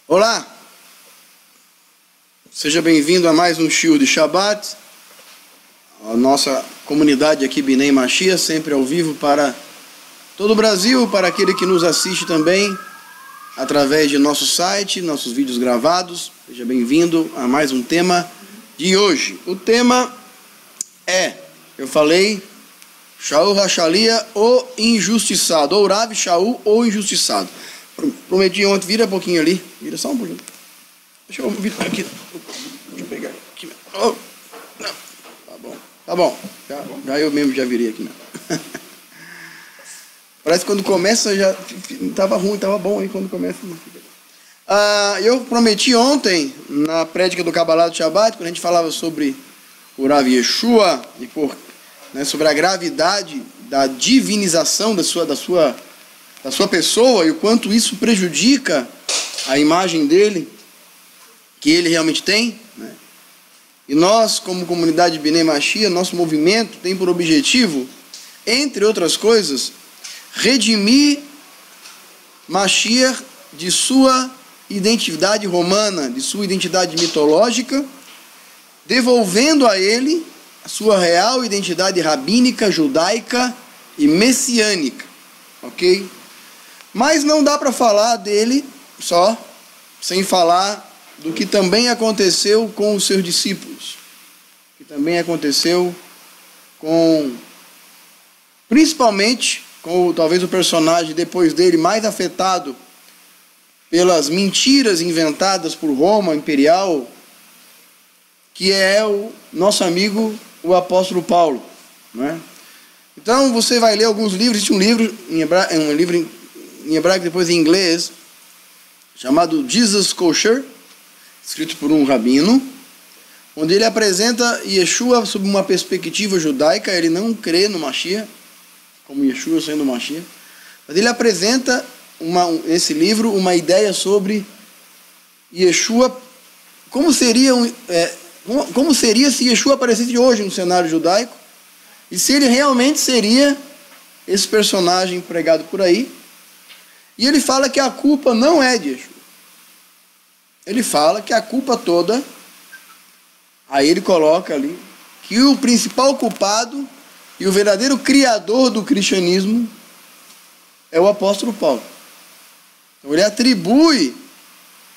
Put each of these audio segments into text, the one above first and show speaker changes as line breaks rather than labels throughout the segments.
Olá, seja bem-vindo a mais um Shiur de Shabbat, a nossa comunidade aqui Bnei Mashiach, sempre ao vivo para todo o Brasil, para aquele que nos assiste também através de nosso site, nossos vídeos gravados. Seja bem-vindo a mais um tema de hoje. O tema é, eu falei, Shaul Hashalia, o injustiçado, ou Rav Shaul, o injustiçado. Prometi ontem, vira um pouquinho ali, vira só um pouquinho. Deixa eu virar aqui, deixa eu pegar aqui. Oh, não, tá bom, já eu mesmo já virei aqui mesmo. Parece que quando começa já estava ruim, estava bom aí quando começa. Eu prometi ontem, na prédica do Kabbalah do Shabbat, quando a gente falava sobre o Rav Yeshua, e sobre a gravidade da divinização da sua pessoa e o quanto isso prejudica a imagem dele, que ele realmente tem, né? E nós, como comunidade Bnei Mashiach, nosso movimento tem por objetivo, entre outras coisas, redimir Mashiach de sua identidade romana, de sua identidade mitológica, devolvendo a ele a sua real identidade rabínica, judaica e messiânica, ok? Mas não dá para falar dele só, sem falar do que também aconteceu com os seus discípulos, que também aconteceu principalmente com talvez o personagem depois dele mais afetado pelas mentiras inventadas por Roma imperial, que é o nosso amigo, o apóstolo Paulo, não é? Então você vai ler alguns livros. Existe um livro em hebraico, depois em inglês, chamado Jesus Kosher, escrito por um rabino, onde ele apresenta Yeshua sob uma perspectiva judaica. Ele não crê no Mashiach, como Yeshua sendo Mashiach, mas ele apresenta nesse livro uma ideia sobre Yeshua, como seria se Yeshua aparecesse hoje no cenário judaico, e se ele realmente seria esse personagem pregado por aí. E ele fala que a culpa não é de Yeshua. Ele fala que a culpa toda, aí ele coloca ali, que o principal culpado e o verdadeiro criador do cristianismo é o apóstolo Paulo. Então ele atribui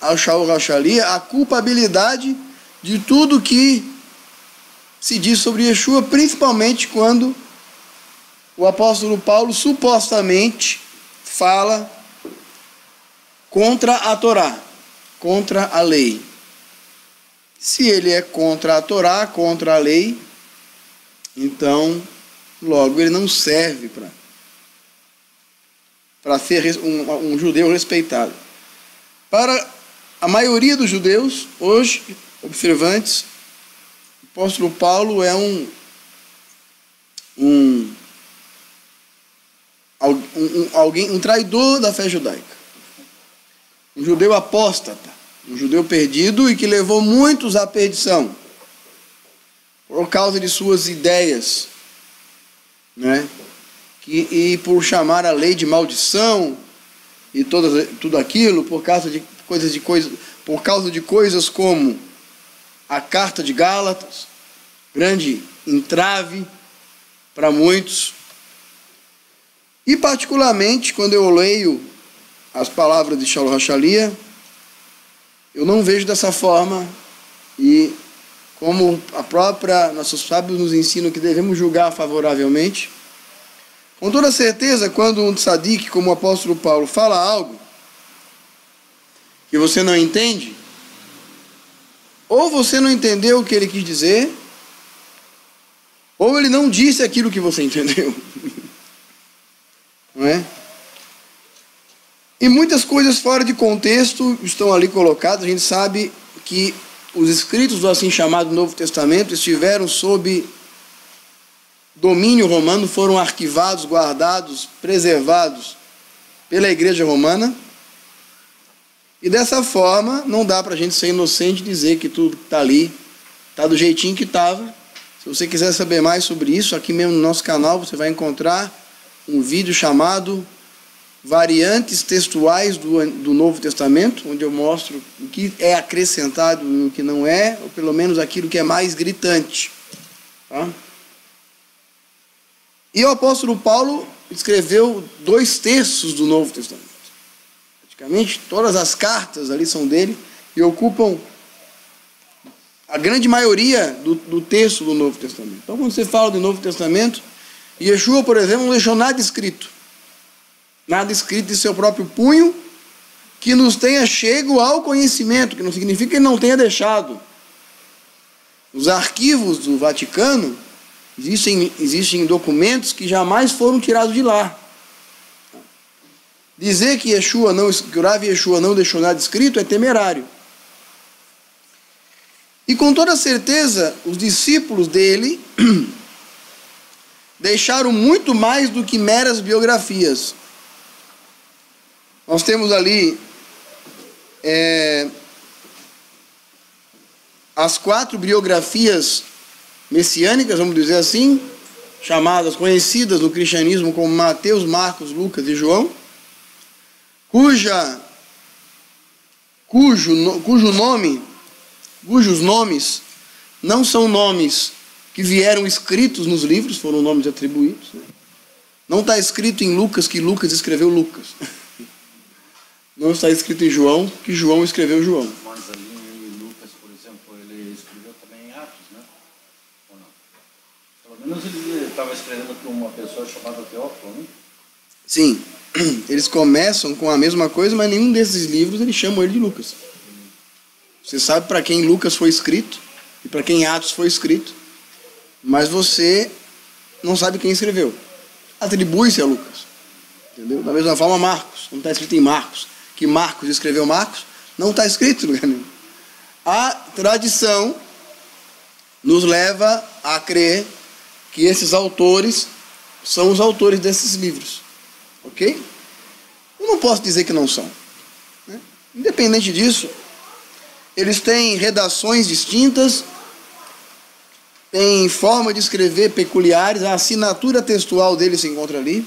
ao Shaul Hashalia a culpabilidade de tudo que se diz sobre Yeshua, principalmente quando o apóstolo Paulo supostamente fala contra a Torá, contra a lei. Se ele é contra a Torá, contra a lei, então logo ele não serve para ser um judeu respeitado. Para a maioria dos judeus, hoje, observantes, o apóstolo Paulo é um traidor da fé judaica. Um judeu apóstata, um judeu perdido e que levou muitos à perdição por causa de suas ideias, né? E por chamar a lei de maldição e tudo aquilo, por causa de coisas como a carta de Gálatas, grande entrave para muitos. E particularmente, quando eu leio as palavras de Shaul HaShaliah, eu não vejo dessa forma, e como nossos sábios nos ensinam que devemos julgar favoravelmente, com toda certeza, quando um tzadik, como o apóstolo Paulo, fala algo que você não entende, ou você não entendeu o que ele quis dizer, ou ele não disse aquilo que você entendeu. Não é? E muitas coisas fora de contexto estão ali colocadas. A gente sabe que os escritos do assim chamado Novo Testamento estiveram sob domínio romano, foram arquivados, guardados, preservados pela Igreja Romana. E dessa forma, não dá para a gente ser inocente e dizer que tudo que está ali está do jeitinho que estava. Se você quiser saber mais sobre isso, aqui mesmo no nosso canal você vai encontrar um vídeo chamado Variantes Textuais do Novo Testamento, onde eu mostro o que é acrescentado e o que não é, ou pelo menos aquilo que é mais gritante. Tá? E o apóstolo Paulo escreveu 2/3 do Novo Testamento. Praticamente todas as cartas ali são dele e ocupam a grande maioria do texto do Novo Testamento. Então, quando você fala do Novo Testamento, Yeshua, por exemplo, não deixou nada escrito de seu próprio punho, que nos tenha chego ao conhecimento, que não significa que ele não tenha deixado. Os arquivos do Vaticano, existem documentos que jamais foram tirados de lá. Dizer que o Rav Yeshua não deixou nada escrito é temerário. E com toda certeza, os discípulos dele deixaram muito mais do que meras biografias. Nós temos ali as 4 biografias messiânicas, vamos dizer assim, conhecidas no cristianismo como Mateus, Marcos, Lucas e João, cujos nomes não são nomes que vieram escritos nos livros, foram nomes atribuídos. Né? Não está escrito em Lucas que Lucas escreveu Lucas. Não está escrito em João que João escreveu João.
Mas ali em Lucas, por exemplo, ele escreveu também em Atos, né? Ou não? Pelo menos ele estava escrevendo para uma pessoa chamada Teófilo, né?
Sim, eles começam com a mesma coisa, mas nenhum desses livros eles chamam ele de Lucas. Você sabe para quem Lucas foi escrito e para quem Atos foi escrito, mas você não sabe quem escreveu. Atribui-se a Lucas. Entendeu? Da mesma forma, Marcos, não está escrito em Marcos. Que Marcos escreveu Marcos, não está escrito em lugar nenhum. A tradição nos leva a crer que esses autores são os autores desses livros. Ok? Eu não posso dizer que não são. Né? Independente disso, eles têm redações distintas, têm forma de escrever peculiares, a assinatura textual deles se encontra ali.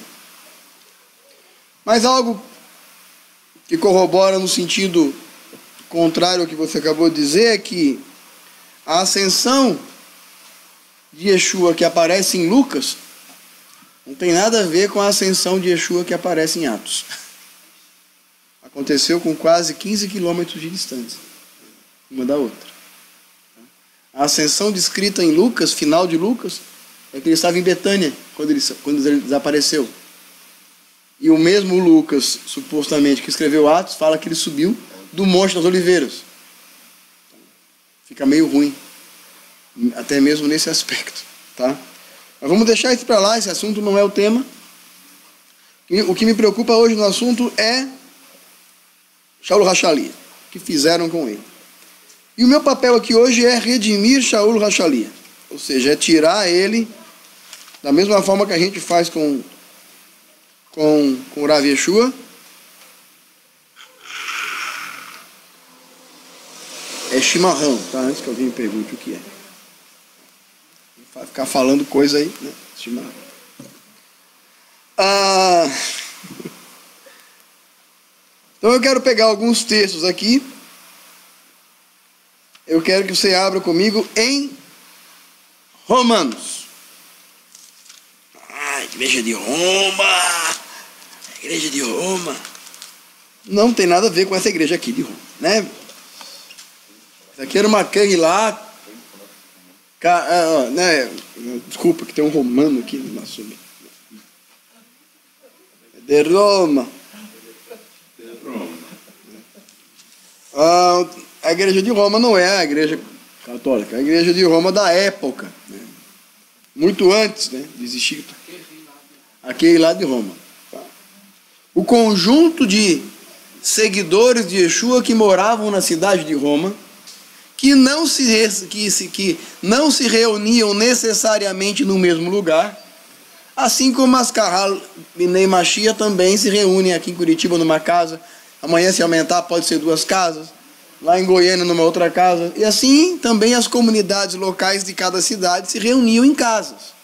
Mas algo que corrobora no sentido contrário ao que você acabou de dizer é que a ascensão de Yeshua que aparece em Lucas não tem nada a ver com a ascensão de Yeshua que aparece em Atos. Aconteceu com quase 15 quilômetros de distância, uma da outra. A ascensão descrita em Lucas, final de Lucas, é que ele estava em Betânia quando ele desapareceu. E o mesmo Lucas, supostamente, que escreveu Atos, fala que ele subiu do Monte das Oliveiras. Fica meio ruim, até mesmo nesse aspecto. Tá? Mas vamos deixar isso para lá, esse assunto não é o tema. O que me preocupa hoje no assunto é Shaul HaShaliah, o que fizeram com ele. E o meu papel aqui hoje é redimir Shaul HaShaliah, ou seja, é tirar ele da mesma forma que a gente faz com o Rav Yeshua. É chimarrão, tá? Antes que alguém me pergunte o que é. Vai ficar falando coisa aí, né? Chimarrão. Então eu quero pegar alguns textos aqui. Eu quero que você abra comigo em Romanos. Igreja de Roma! igreja de Roma. Não tem nada a ver com essa igreja aqui de Roma, né? Isso aqui era uma gangue lá. Né? Desculpa, que tem um romano aqui no nosso meio. De Roma. A igreja de Roma não é a igreja católica, é a igreja de Roma da época, né? Muito antes, né, de existir aquele lá de Roma. O conjunto de seguidores de Yeshua que moravam na cidade de Roma, que não se reuniam necessariamente no mesmo lugar, assim como as Kahal Bnei Mashiach também se reúnem aqui em Curitiba numa casa, amanhã se aumentar pode ser 2 casas, lá em Goiânia numa outra casa, e assim também as comunidades locais de cada cidade se reuniam em casas.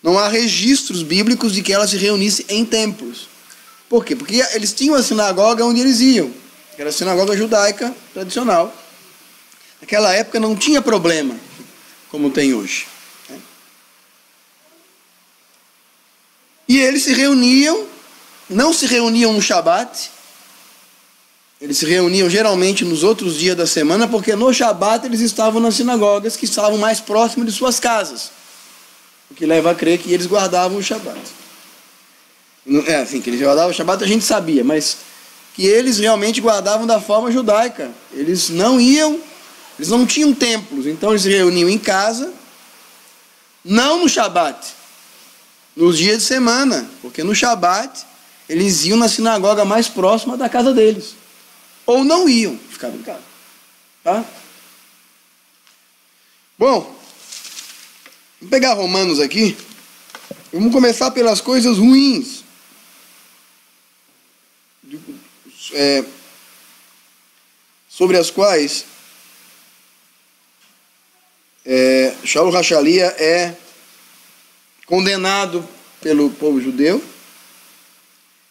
Não há registros bíblicos de que elas se reunissem em templos. Por quê? Porque eles tinham a sinagoga onde eles iam, que era a sinagoga judaica tradicional. Naquela época não tinha problema, como tem hoje. E eles se reuniam, não se reuniam no Shabat, eles se reuniam geralmente nos outros dias da semana, porque no Shabat eles estavam nas sinagogas que estavam mais próximas de suas casas, o que leva a crer que eles guardavam o Shabat. Assim, que eles guardavam o Shabat a gente sabia, mas que eles realmente guardavam da forma judaica. Eles não tinham templos, então eles se reuniam em casa, não no Shabat, nos dias de semana, porque no Shabat eles iam na sinagoga mais próxima da casa deles, ou não iam, ficavam em casa, tá? Bom, vamos pegar Romanos aqui, vamos começar pelas coisas ruins, sobre as quais Shaul Hachalia é condenado pelo povo judeu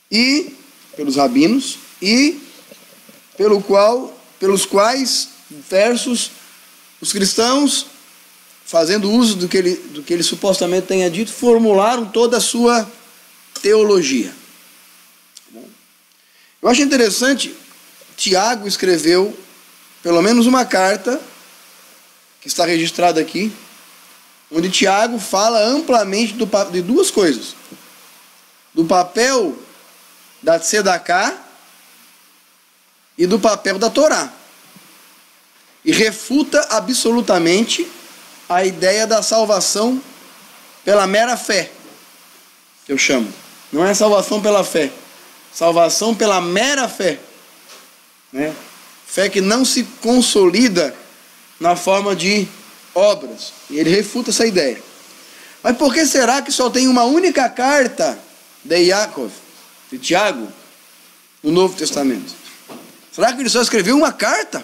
e pelos rabinos, e pelos quais versos os cristãos, fazendo uso do que ele supostamente tenha dito, formularam toda a sua teologia. Eu acho interessante, Tiago escreveu pelo menos uma carta, que está registrada aqui, onde Tiago fala amplamente de 2 coisas: do papel da Tzedaká e do papel da Torá, e refuta absolutamente a ideia da salvação pela mera fé, que eu chamo. Não é salvação pela fé, salvação pela mera fé, né? Fé que não se consolida na forma de obras. E ele refuta essa ideia. Mas por que será que só tem uma única carta de Yaakov, de Tiago, no Novo Testamento? Será que ele só escreveu uma carta?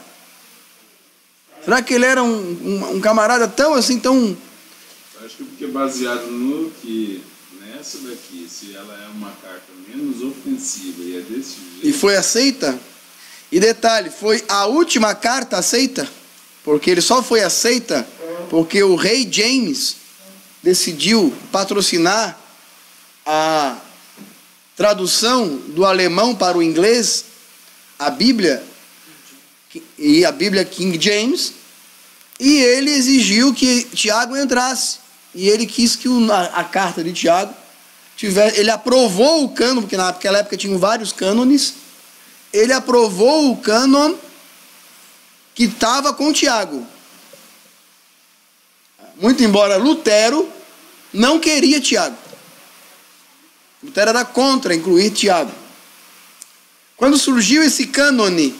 Será que ele era um camarada tão assim, tão...
Eu acho que porque é baseado no que, nessa daqui, se ela é uma carta menos ofensiva e é desse jeito...
E foi aceita? E detalhe, foi a última carta aceita? Porque ele só foi aceita porque o rei James decidiu patrocinar a tradução do alemão para o inglês, a Bíblia King James, e ele exigiu que Tiago entrasse. E ele quis que a carta de Tiago tivesse... Ele aprovou o cânon, porque naquela época tinham vários cânones. Ele aprovou o cânon que estava com Tiago. Muito embora Lutero não queria Tiago. Lutero era contra incluir Tiago. Quando surgiu esse cânone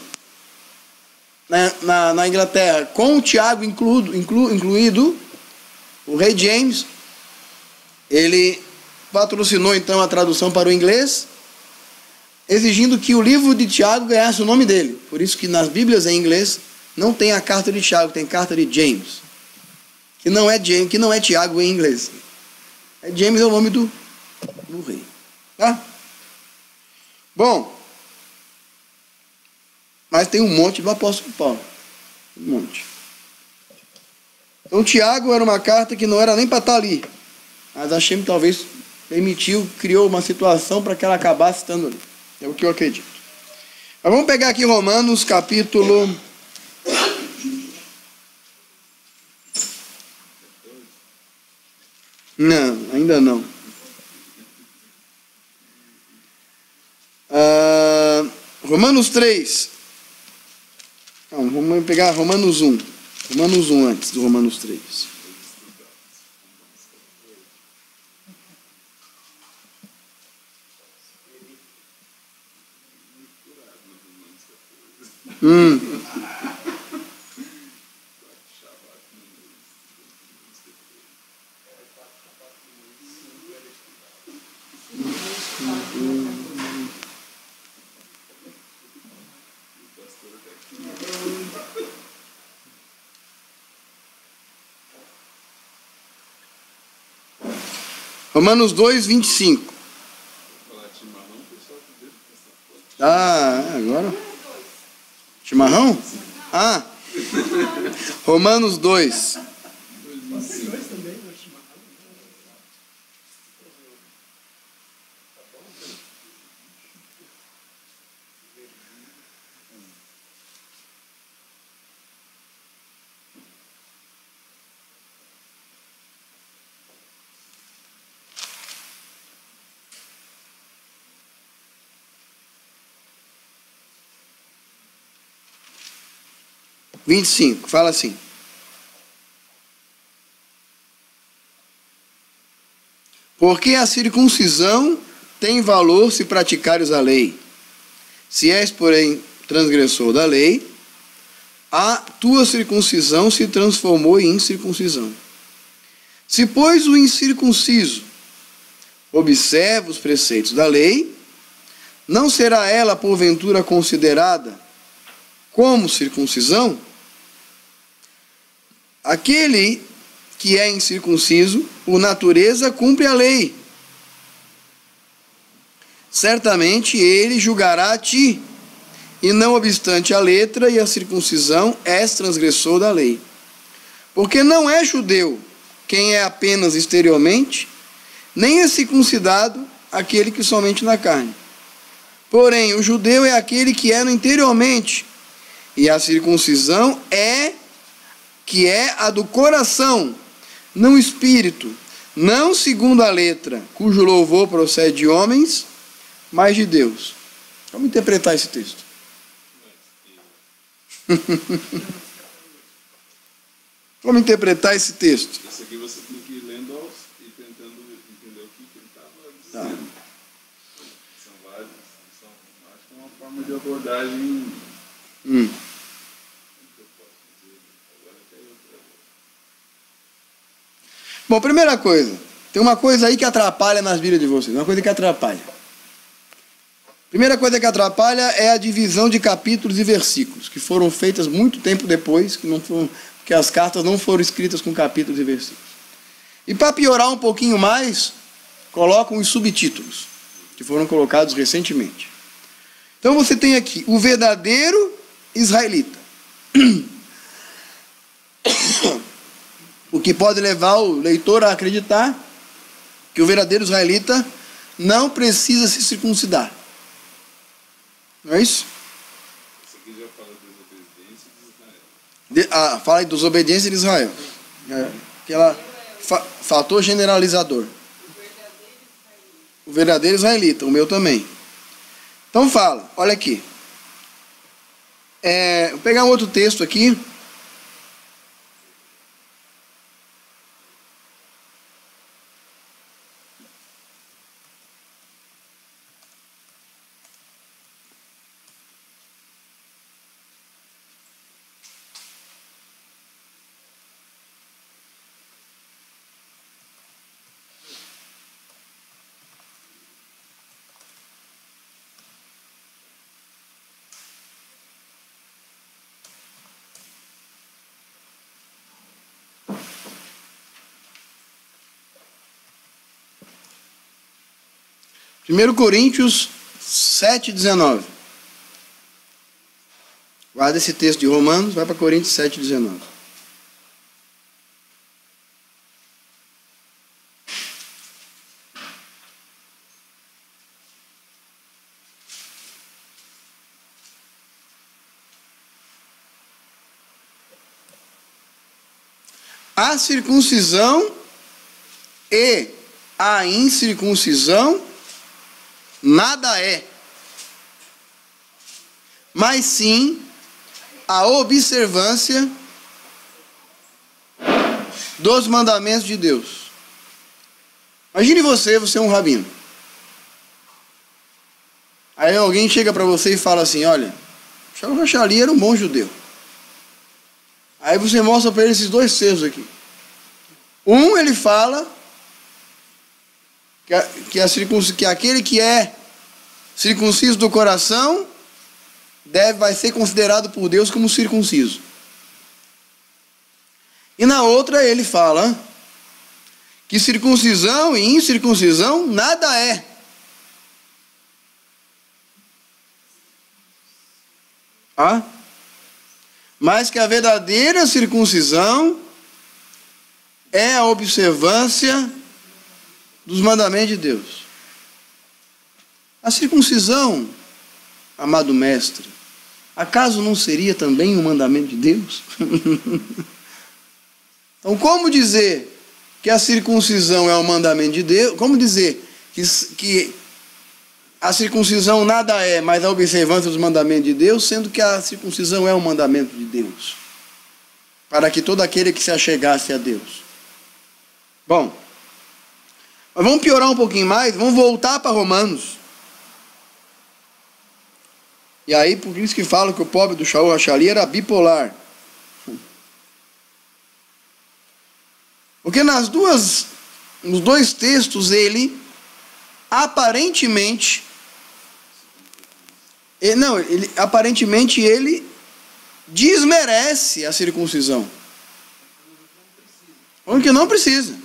na Inglaterra, com o Tiago incluído, o rei James, ele patrocinou então a tradução para o inglês, exigindo que o livro de Tiago ganhasse o nome dele. Por isso que nas Bíblias em inglês não tem a carta de Tiago, tem carta de James, que não é Tiago em inglês. James é o nome do rei. Tá? Bom, mas tem um monte do apóstolo Paulo. Um monte. Então Tiago era uma carta que não era nem para estar ali, mas Hashem talvez permitiu, criou uma situação para que ela acabasse estando ali. É o que eu acredito. Mas vamos pegar aqui Romanos capítulo... Não, ainda não. Romanos 3. Não, vamos pegar Romanos 1. Romanos 1 antes do Romanos 3. Romanos 2, 25. Agora? Chimarrão? Romanos 2. Vinte e cinco, fala assim. Porque a circuncisão tem valor se praticares a lei. Se és, porém, transgressor da lei, a tua circuncisão se transformou em incircuncisão. Se, pois, o incircunciso observa os preceitos da lei, não será ela, porventura, considerada como circuncisão? Aquele que é incircunciso, por natureza, cumpre a lei. Certamente ele julgará a ti, e não obstante a letra e a circuncisão, és transgressor da lei. Porque não é judeu quem é apenas exteriormente, nem é circuncidado aquele que somente na carne. Porém, o judeu é aquele que é no interiormente, e a circuncisão é a do coração, não espírito, não segundo a letra, cujo louvor procede de homens, mas de Deus. Vamos interpretar esse texto. Vamos interpretar esse texto.
Esse aqui você tem que ir lendo e tentando entender o que ele estava dizendo. São vários, acho que é uma forma de abordagem.
Bom, primeira coisa, tem uma coisa aí que atrapalha nas vidas de vocês, uma coisa que atrapalha. Primeira coisa que atrapalha é a divisão de capítulos e versículos, que foram feitas muito tempo depois, que as cartas não foram escritas com capítulos e versículos. E para piorar um pouquinho mais, colocam os subtítulos, que foram colocados recentemente. Então você tem aqui o verdadeiro israelita. O que pode levar o leitor a acreditar que o verdadeiro israelita não precisa se circuncidar. Não é isso?
Isso aqui já fala das obediências de Israel.
Fala aí dos obediências de Israel. Aquela fator generalizador. O verdadeiro israelita, o meu também. Então fala, olha aqui. Vou pegar um outro texto aqui. Primeiro Coríntios 7:19. Guarda esse texto de Romanos, vai para Coríntios 7:19. A circuncisão e a incircuncisão nada é, mas sim a observância dos mandamentos de Deus. Imagine você é um rabino. Aí alguém chega para você e fala assim: olha, Shaul HaShaliah era um bom judeu. Aí você mostra para ele esses dois textos aqui. Um, ele fala que aquele que é circunciso do coração vai ser considerado por Deus como circunciso. E na outra ele fala que circuncisão e incircuncisão nada é. Mas que a verdadeira circuncisão é a observância dos mandamentos de Deus. A circuncisão, amado mestre, acaso não seria também um mandamento de Deus? Então, como dizer que a circuncisão é um mandamento de Deus? Como dizer que a circuncisão nada é, mas a observância dos mandamentos de Deus, sendo que a circuncisão é um mandamento de Deus, para que todo aquele que se achegasse a Deus. Bom, mas vamos piorar um pouquinho mais, vamos voltar para Romanos. E aí, por isso que falam que o pobre do Shaul HaShaliah era bipolar. Porque nos dois textos ele aparentemente desmerece a circuncisão. Falando que não precisa.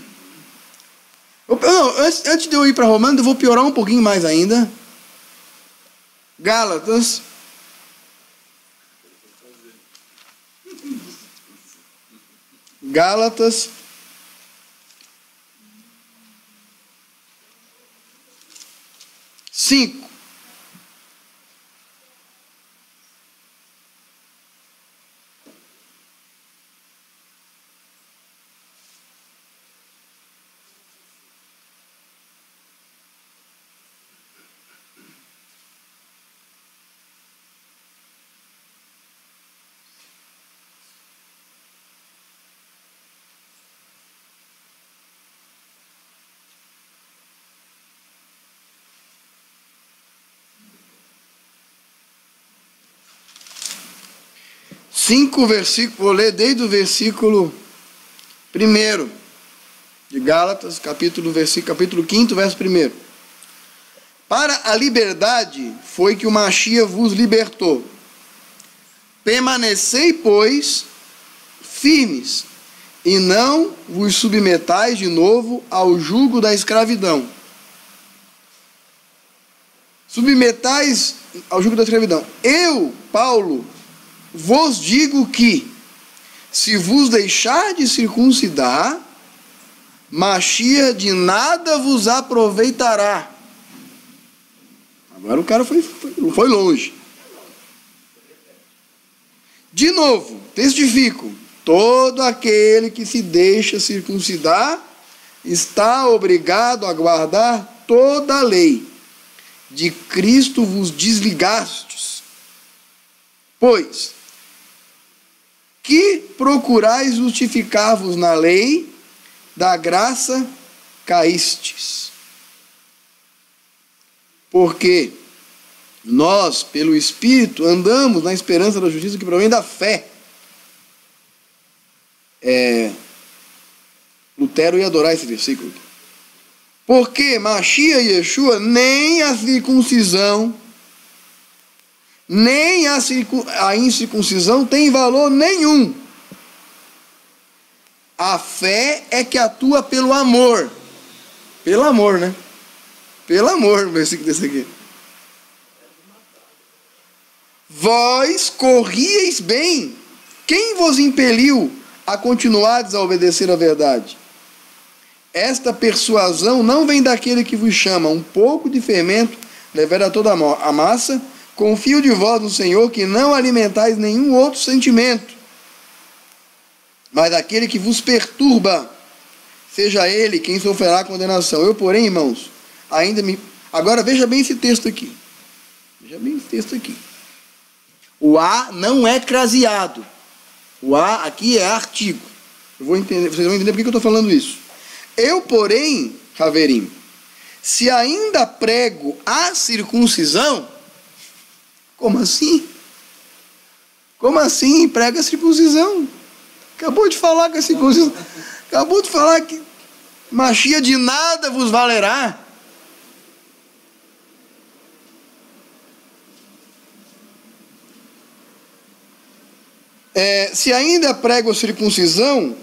Antes de eu ir para Romanos, eu vou piorar um pouquinho mais ainda. Gálatas. Gálatas 5. Vou ler desde o versículo 1 de Gálatas, capítulo 5, verso 1. Para a liberdade foi que o Mashiach vos libertou. Permanecei, pois, firmes, e não vos submetais de novo ao jugo da escravidão. Submetais ao jugo da escravidão. Eu, Paulo, vos digo que, se vos deixar de circuncidar, Mashiach de nada vos aproveitará. Agora o cara foi longe. De novo, testifico: todo aquele que se deixa circuncidar está obrigado a guardar toda a lei. De Cristo vos desligastes. Pois que procurais justificar-vos na lei, da graça caístes. Porque nós, pelo Espírito, andamos na esperança da justiça que provém da fé. Lutero ia adorar esse versículo. Porque Mashiach e Yeshua, nem a circuncisão, nem a incircuncisão tem valor nenhum. A fé é que atua pelo amor. Pelo amor, né? Pelo amor, o versículo desse aqui. Vós corrieis bem. Quem vos impeliu a continuardes a obedecer a verdade? Esta persuasão não vem daquele que vos chama. Um pouco de fermento levera toda a massa. Confio de vós no Senhor, que não alimentais nenhum outro sentimento. mas aquele que vos perturba, seja ele quem sofrerá condenação. Eu, porém, irmãos, ainda me... Agora veja bem esse texto aqui. Veja bem esse texto aqui. O a não é craseado. O a aqui é artigo. Eu vou entender, vocês vão entender por que eu estou falando isso. Eu, porém, Haverim, se ainda prego a circuncisão, como assim? Como assim prega a circuncisão? Acabou de falar que a circuncisão... Acabou de falar que Machia de nada vos valerá. Se ainda prego a circuncisão,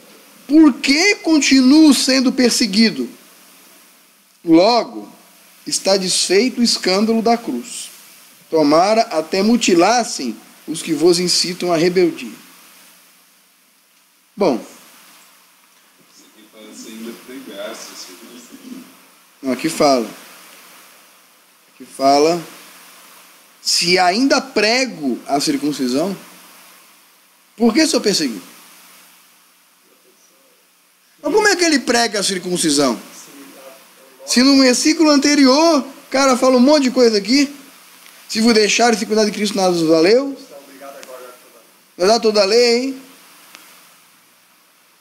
por que continuo sendo perseguido? Logo, está desfeito o escândalo da cruz. Tomara até mutilassem os que vos incitam à rebeldia. Bom, aqui fala, se ainda prego a circuncisão, por que sou perseguido? Mas como é que ele prega a circuncisão? Se no versículo anterior, o cara fala um monte de coisa aqui, se vos deixarem se cuidar de Cristo, nada vos valeu. Guardar toda a lei, hein?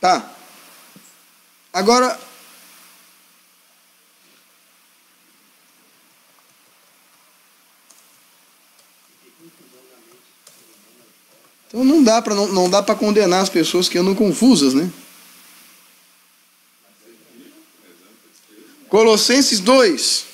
Tá. Agora, então não dá para condenar as pessoas que andam confusas, né? Colossenses 2.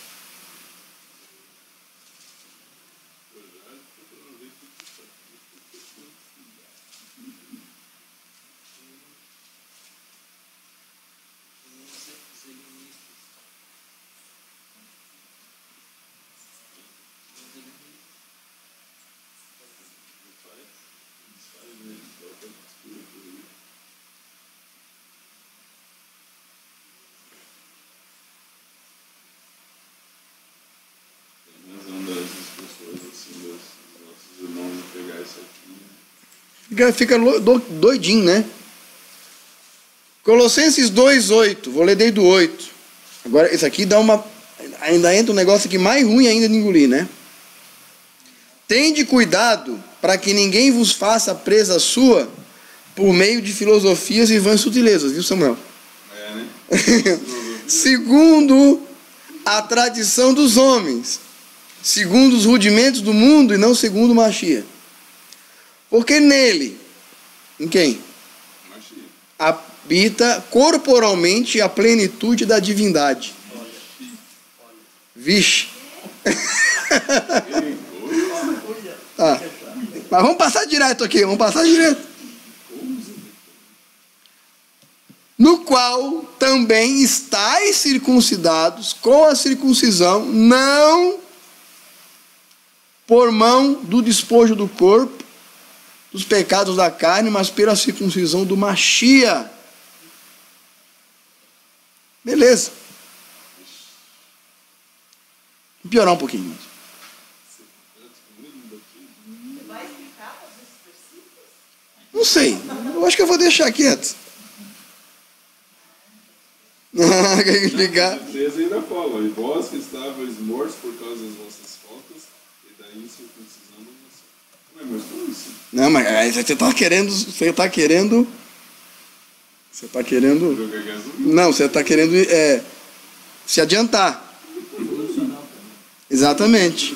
Fica doidinho, né? Colossenses 2:8. Vou ler desde o 8. Agora, isso aqui dá uma... Ainda entra um negócio aqui mais ruim ainda de engolir, né? Tende cuidado para que ninguém vos faça presa sua por meio de filosofias e vãs sutilezas, viu, Samuel?
Né?
Segundo a tradição dos homens, segundo os rudimentos do mundo e não segundo Machia. Porque nele, em quem?
Machia.
Habita corporalmente a plenitude da divindade. Vixe. Tá. Mas vamos passar direto aqui, No qual também estáis circuncidados com a circuncisão, não por mão do despojo do corpo, dos pecados da carne, mas pela circuncisão do Machia. Beleza. Vou piorar um pouquinho mais. Não sei. Eu acho que eu vou deixar quieto. Quer explicar?
Deus ainda fala, e vós que estavais mortos por causa das vossas faltas, e da incircuncisão do vosso. Ué, mas como isso?
Não, mas aí você está querendo.
Jogar gasolina?
Não, você está querendo se adiantar. Exatamente.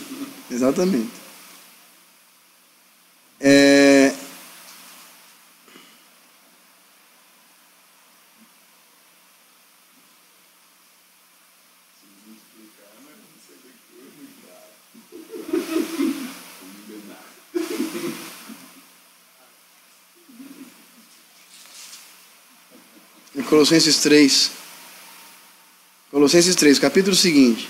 Colossenses 3, capítulo seguinte.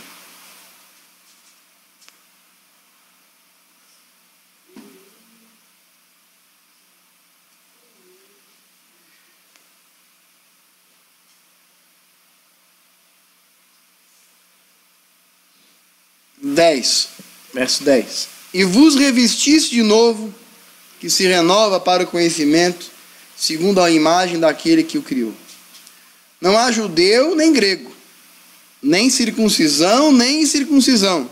Verso 10. E vos revestiste de novo, que se renova para o conhecimento, segundo a imagem daquele que o criou. Não há judeu nem grego, nem circuncisão nem incircuncisão,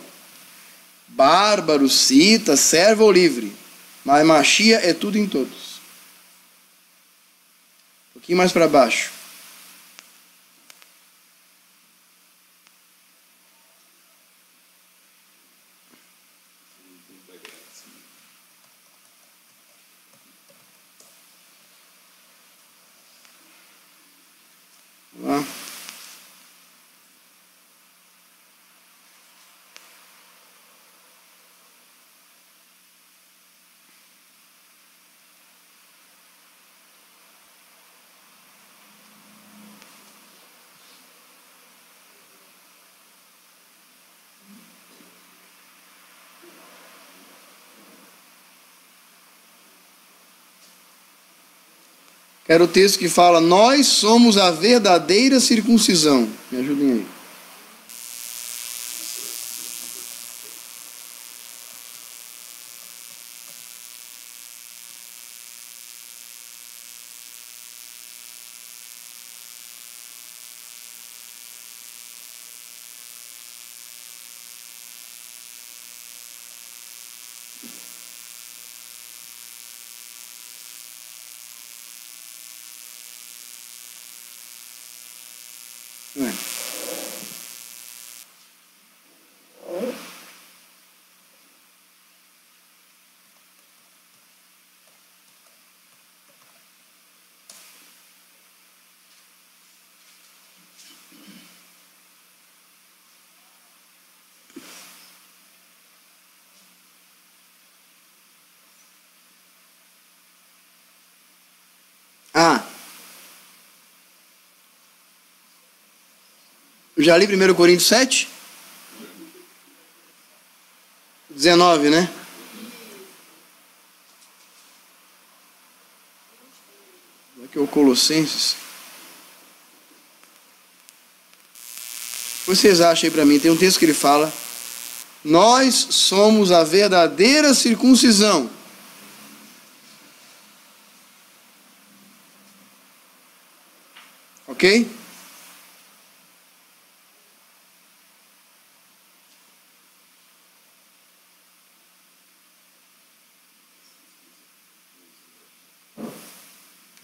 bárbaro, cita, servo ou livre, mas Machia é tudo em todos. Um pouquinho mais para baixo. Vamos lá. Quero o texto que fala: nós somos a verdadeira circuncisão. Me ajudem aí. Eu já li 1 Coríntios 7? 19, né? Aqui é o Colossenses. O que vocês acham aí para mim? Tem um texto que ele fala: nós somos a verdadeira circuncisão. Ok?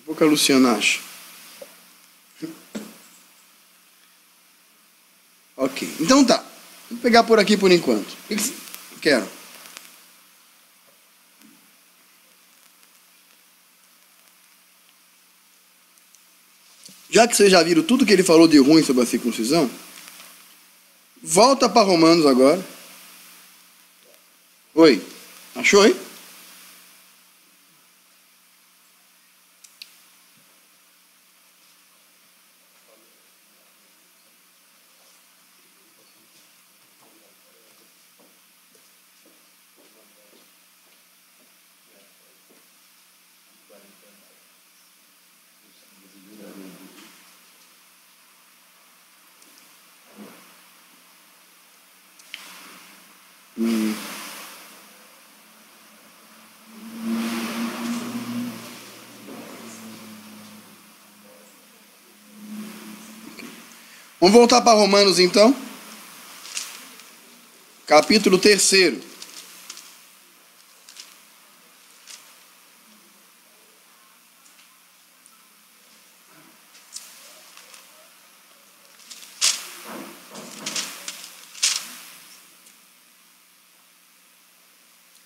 O que a Luciana acha? Ok, então tá. Vou pegar por aqui por enquanto. O que quero? Já que vocês já viram tudo que ele falou de ruim sobre a circuncisão, volta para Romanos agora. Oi, achou aí? Vamos voltar para Romanos então. Capítulo 3.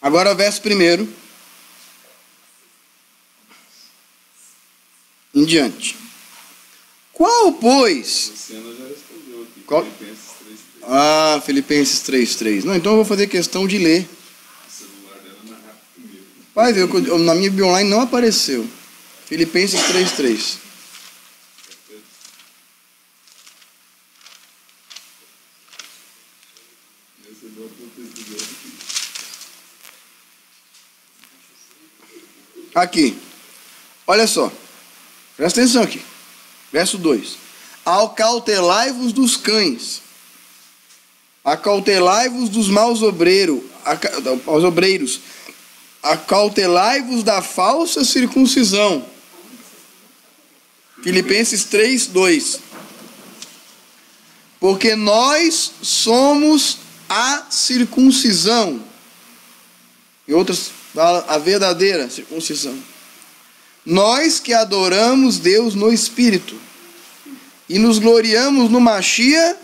Agora verso 1 em diante. Qual, pois?
Luciana já respondeu aqui.
Qual?
Filipenses 3:3.
Ah, Filipenses 3:3. Não, então eu vou fazer questão de ler.
O celular dela é mais rápido que o meu.
Vai ver, na minha Bíblia online não apareceu. Filipenses 3:3.
Esse é bom para o texto
Aqui. Olha só. Presta atenção aqui. Verso 2. Acautelai-vos dos cães. Acautelai-vos dos maus obreiros. Acautelai-vos da falsa circuncisão. Filipenses 3, 2. Porque nós somos a circuncisão. Em outras, a verdadeira circuncisão. Nós que adoramos Deus no Espírito. E nos gloriamos no Machia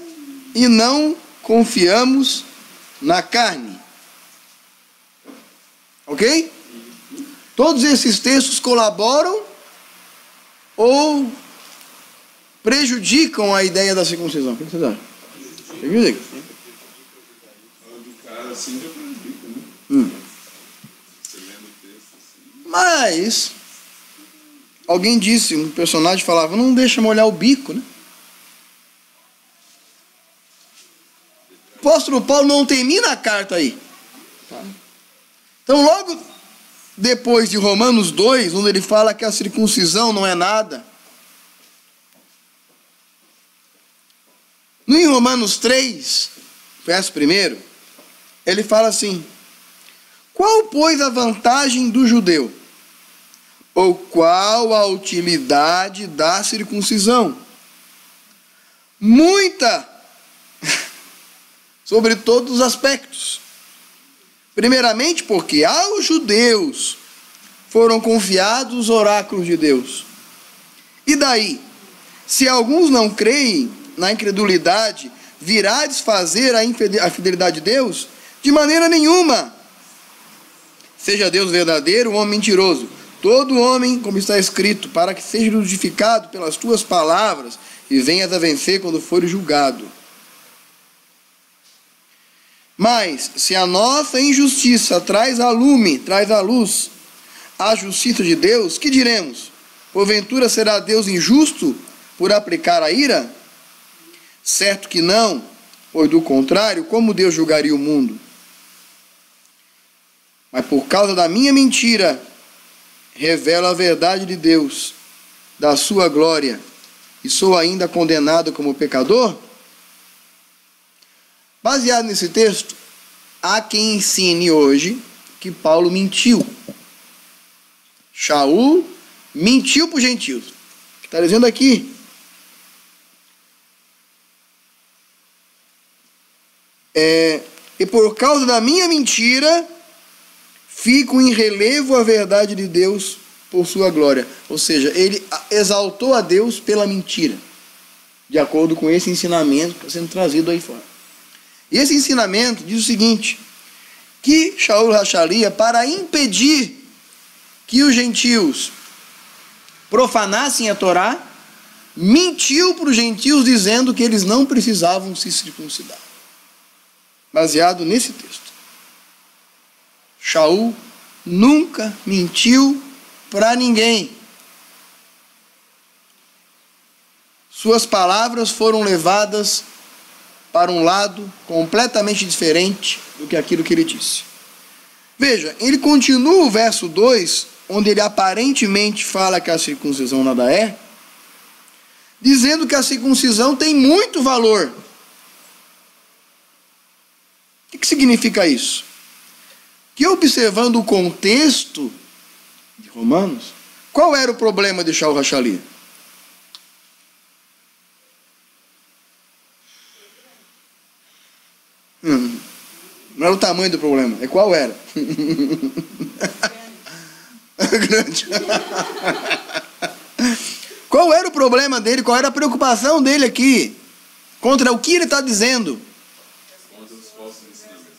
e não confiamos na carne. Ok? Todos esses textos colaboram ou prejudicam a ideia da circuncisão? O que vocês acham? Prejudica.
O cara assim já prejudica, né? Você lendo o texto assim.
Mas alguém disse, um personagem falava, não deixa molhar o bico, né? O apóstolo Paulo não termina a carta aí. Então, logo depois de Romanos 2, onde ele fala que a circuncisão não é nada, em Romanos 3, verso 1, ele fala assim: qual, pois, a vantagem do judeu? Ou qual a utilidade da circuncisão? Muita, sobre todos os aspectos. Primeiramente, porque aos judeus foram confiados os oráculos de Deus. E daí, se alguns não creem, na incredulidade, virá desfazer a fidelidade de Deus? De maneira nenhuma. Seja Deus verdadeiro, o homem mentiroso. Todo homem, como está escrito, para que seja justificado pelas tuas palavras e venhas a vencer quando for julgado. Mas, se a nossa injustiça traz à luz a justiça de Deus, que diremos? Porventura será Deus injusto por aplicar a ira? Certo que não, pois do contrário, como Deus julgaria o mundo? Mas por causa da minha mentira, revela a verdade de Deus, da sua glória, e sou ainda condenado como pecador? Baseado nesse texto, há quem ensine hoje que Paulo mentiu. Shaul mentiu para os gentios. Está dizendo aqui. E por causa da minha mentira, fico em relevo a verdade de Deus por sua glória. Ou seja, ele exaltou a Deus pela mentira, de acordo com esse ensinamento que está sendo trazido aí fora. E esse ensinamento diz o seguinte, que Shaul Rachalia, para impedir que os gentios profanassem a Torá, mentiu para os gentios dizendo que eles não precisavam se circuncidar. Baseado nesse texto. Shaul nunca mentiu para ninguém. Suas palavras foram levadas para um lado completamente diferente do que aquilo que ele disse. Veja, ele continua o verso 2, onde ele aparentemente fala que a circuncisão nada é, dizendo que a circuncisão tem muito valor. O que significa isso? Que observando o contexto de Romanos, qual era o problema de Shaul Rachalia? Não era o tamanho do problema, é qual era? Grande. Qual era o problema dele? Qual era a preocupação dele aqui? Contra o que ele está dizendo?
Contra os falsos ensinamentos.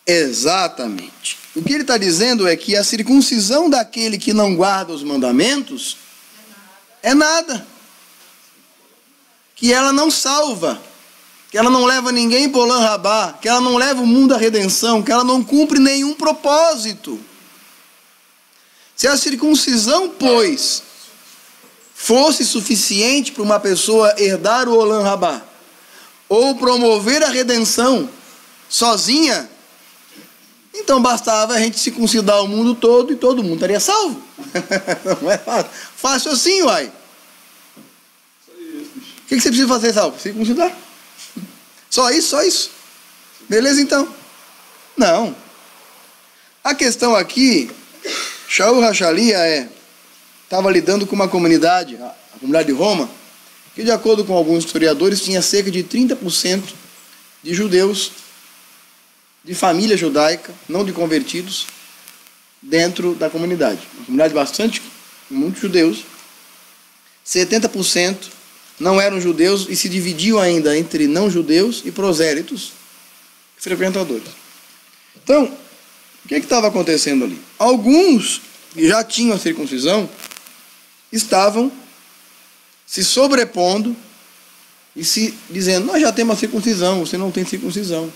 Exatamente. O que ele está dizendo é que a circuncisão daquele que não guarda os mandamentos é nada. Que ela não salva. Que ela não leva ninguém para o Olam Rabá. Que ela não leva o mundo à redenção. Que ela não cumpre nenhum propósito. Se a circuncisão, pois, fosse suficiente para uma pessoa herdar o Olam Rabá, ou promover a redenção sozinha, então bastava a gente circuncidar o mundo todo e todo mundo estaria salvo. Não é fácil. Fácil assim, uai. O que você precisa fazer, salvo? Circuncidar. Só isso, só isso. Beleza então? Não. A questão aqui, Shaul Hachalia estava lidando com uma comunidade, a comunidade de Roma, que de acordo com alguns historiadores tinha cerca de 30% de judeus, de família judaica, não de convertidos, dentro da comunidade. Uma comunidade bastante, muitos judeus. 70% não eram judeus e se dividiam ainda entre não-judeus e prosélitos frequentadores. Então, o que estava acontecendo ali? Alguns que já tinham a circuncisão estavam se sobrepondo e se dizendo, nós já temos a circuncisão, você não tem circuncisão.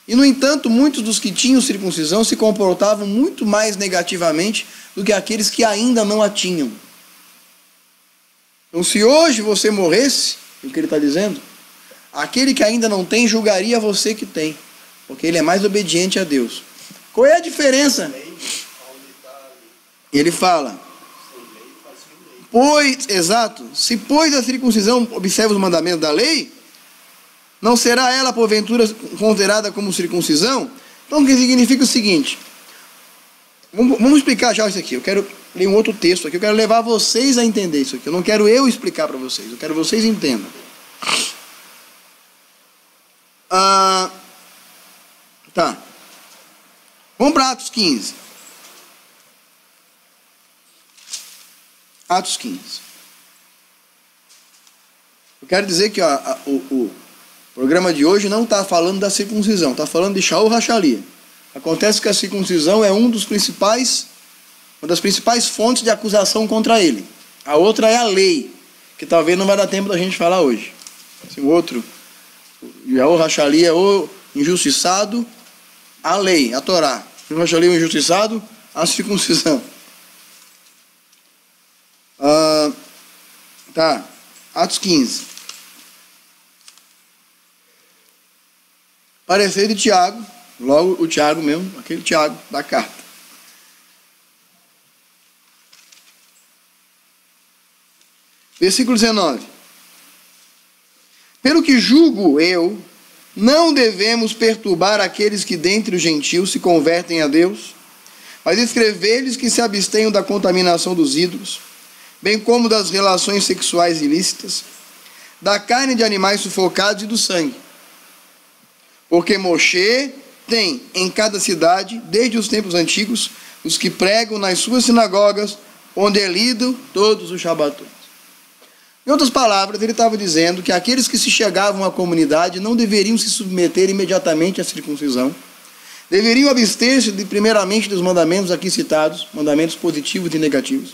E, no entanto, muitos dos que tinham circuncisão se comportavam muito mais negativamente do que aqueles que ainda não a tinham. Então, se hoje você morresse, o que ele está dizendo, aquele que ainda não tem julgaria você que tem, porque ele é mais obediente a Deus. Qual é a diferença? Ele fala, se pois a circuncisão observa os mandamentos da lei, não será ela, porventura, considerada como circuncisão? Então, o que significa o seguinte, vamos explicar já isso aqui, eu quero ler um outro texto aqui, eu quero levar vocês a entender isso aqui, eu não quero eu explicar para vocês, eu quero que vocês entendam. Tá. Vamos para Atos 15. Atos 15. Eu quero dizer que o programa de hoje não está falando da circuncisão, está falando de Shaul Hachalia. Acontece que a circuncisão é uma das principais fontes de acusação contra ele. A outra é a lei, que talvez não vai dar tempo da gente falar hoje. Esse outro, Shaul Hachalia é o injustiçado, a lei, a Torá. Shaul Hachalia é o injustiçado, a circuncisão. Tá, Atos 15. Parecer de Tiago, logo o Tiago mesmo, aquele Tiago da carta. Versículo 19. Pelo que julgo eu, não devemos perturbar aqueles que dentre os gentios se convertem a Deus, mas escrever-lhes que se abstenham da contaminação dos ídolos, bem como das relações sexuais ilícitas, da carne de animais sufocados e do sangue. Porque Moshe tem em cada cidade, desde os tempos antigos, os que pregam nas suas sinagogas, onde é lido todos os shabatons. Em outras palavras, ele estava dizendo que aqueles que se chegavam à comunidade não deveriam se submeter imediatamente à circuncisão, deveriam abster-se primeiramente dos mandamentos aqui citados, mandamentos positivos e negativos,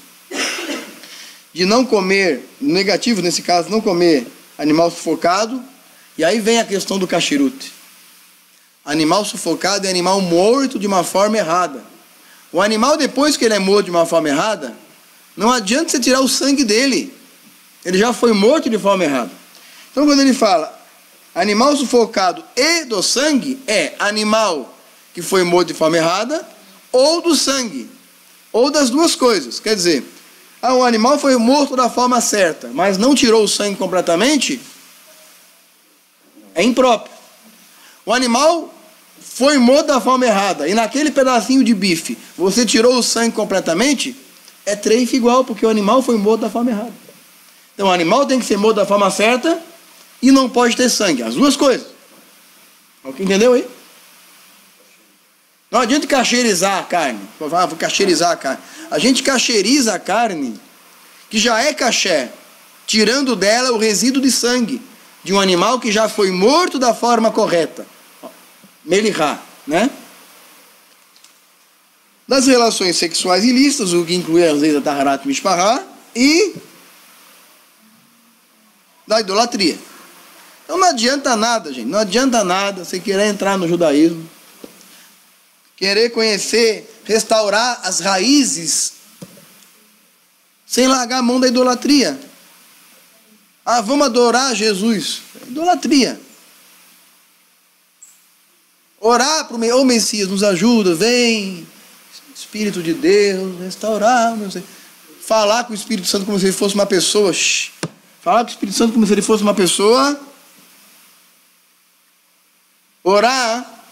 de não comer, negativo nesse caso, não comer animal sufocado, e aí vem a questão do cachirute. Animal sufocado é animal morto de uma forma errada. O animal, depois que ele é morto de uma forma errada, não adianta você tirar o sangue dele. Ele já foi morto de forma errada. Então, quando ele fala animal sufocado e do sangue, é animal que foi morto de forma errada, ou do sangue, ou das duas coisas. Quer dizer, o animal foi morto da forma certa, mas não tirou o sangue completamente, é impróprio. O animal foi morto da forma errada, e naquele pedacinho de bife, você tirou o sangue completamente, é treife igual, porque o animal foi morto da forma errada. Então o animal tem que ser morto da forma certa, e não pode ter sangue, as duas coisas. Entendeu aí? Não adianta cacheirizar a carne. Vou cacheirizar a carne. A gente cacheiriza a carne, que já é caché, tirando dela o resíduo de sangue de um animal que já foi morto da forma correta. Melihá, né? Das relações sexuais ilícitas, o que inclui às vezes a Taharat Mishpahá, e da idolatria. Então não adianta nada, gente, não adianta nada você querer entrar no judaísmo, querer conhecer, restaurar as raízes, sem largar a mão da idolatria. Vamos adorar Jesus. Idolatria. Orar para o Messias, nos ajuda, vem, Espírito de Deus, restaurar, não sei. Falar com o Espírito Santo como se ele fosse uma pessoa. Falar com o Espírito Santo como se ele fosse uma pessoa Orar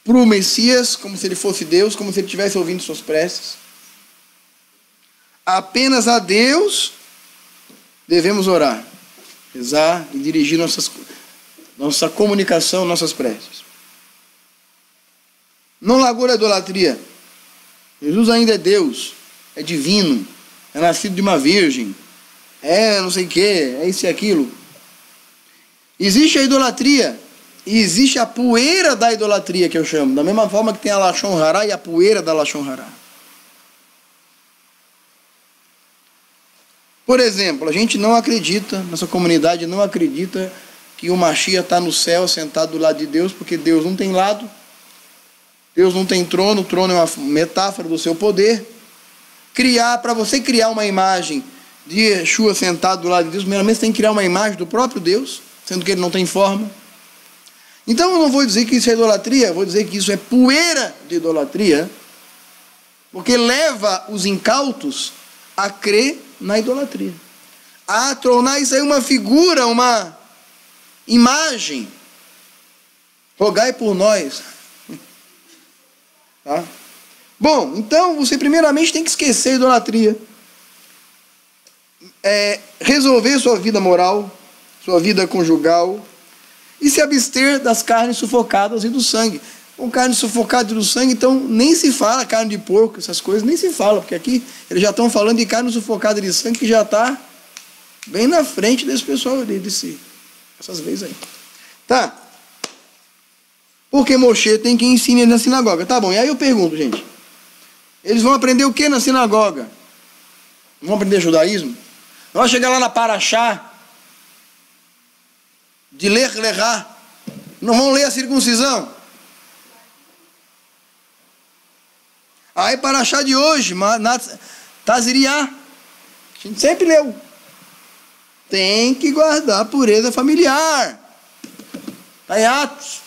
para o Messias como se ele fosse Deus, como se ele estivesse ouvindo suas preces. Apenas a Deus devemos orar, rezar e dirigir nossa comunicação, nossas preces. Não largou a idolatria. Jesus ainda é Deus, é divino, é nascido de uma virgem, é não sei o que, é isso e aquilo. Existe a idolatria, e existe a poeira da idolatria, que eu chamo, da mesma forma que tem a Lashon Hará e a poeira da Lashon Hará. Por exemplo, a gente não acredita, nossa comunidade não acredita que o Mashiach está no céu, sentado do lado de Deus, porque Deus não tem lado, Deus não tem trono, o trono é uma metáfora do seu poder. Para você criar uma imagem de Yeshua sentado do lado de Deus, primeiramente você tem que criar uma imagem do próprio Deus, sendo que ele não tem forma. Então eu não vou dizer que isso é idolatria, eu vou dizer que isso é poeira de idolatria, porque leva os incautos a crer na idolatria, a tornar isso aí uma figura, uma imagem. Rogai por nós. Tá? Bom, então você primeiramente tem que esquecer a idolatria, resolver sua vida moral, sua vida conjugal, e se abster das carnes sufocadas e do sangue. Com carne sufocada e do sangue, então nem se fala carne de porco, essas coisas nem se fala, porque aqui eles já estão falando de carne sufocada e de sangue, que já está bem na frente desse pessoal, essas vezes aí. Tá? Porque Moshe tem que ensinar na sinagoga. Tá bom, e aí eu pergunto, gente, eles vão aprender o que na sinagoga? Vão aprender judaísmo? Vão chegar lá na Paraxá de Lech Lechá, não vão ler a circuncisão? Aí Paraxá de hoje, Taziriá, a gente sempre leu, tem que guardar a pureza familiar. Está em Atos,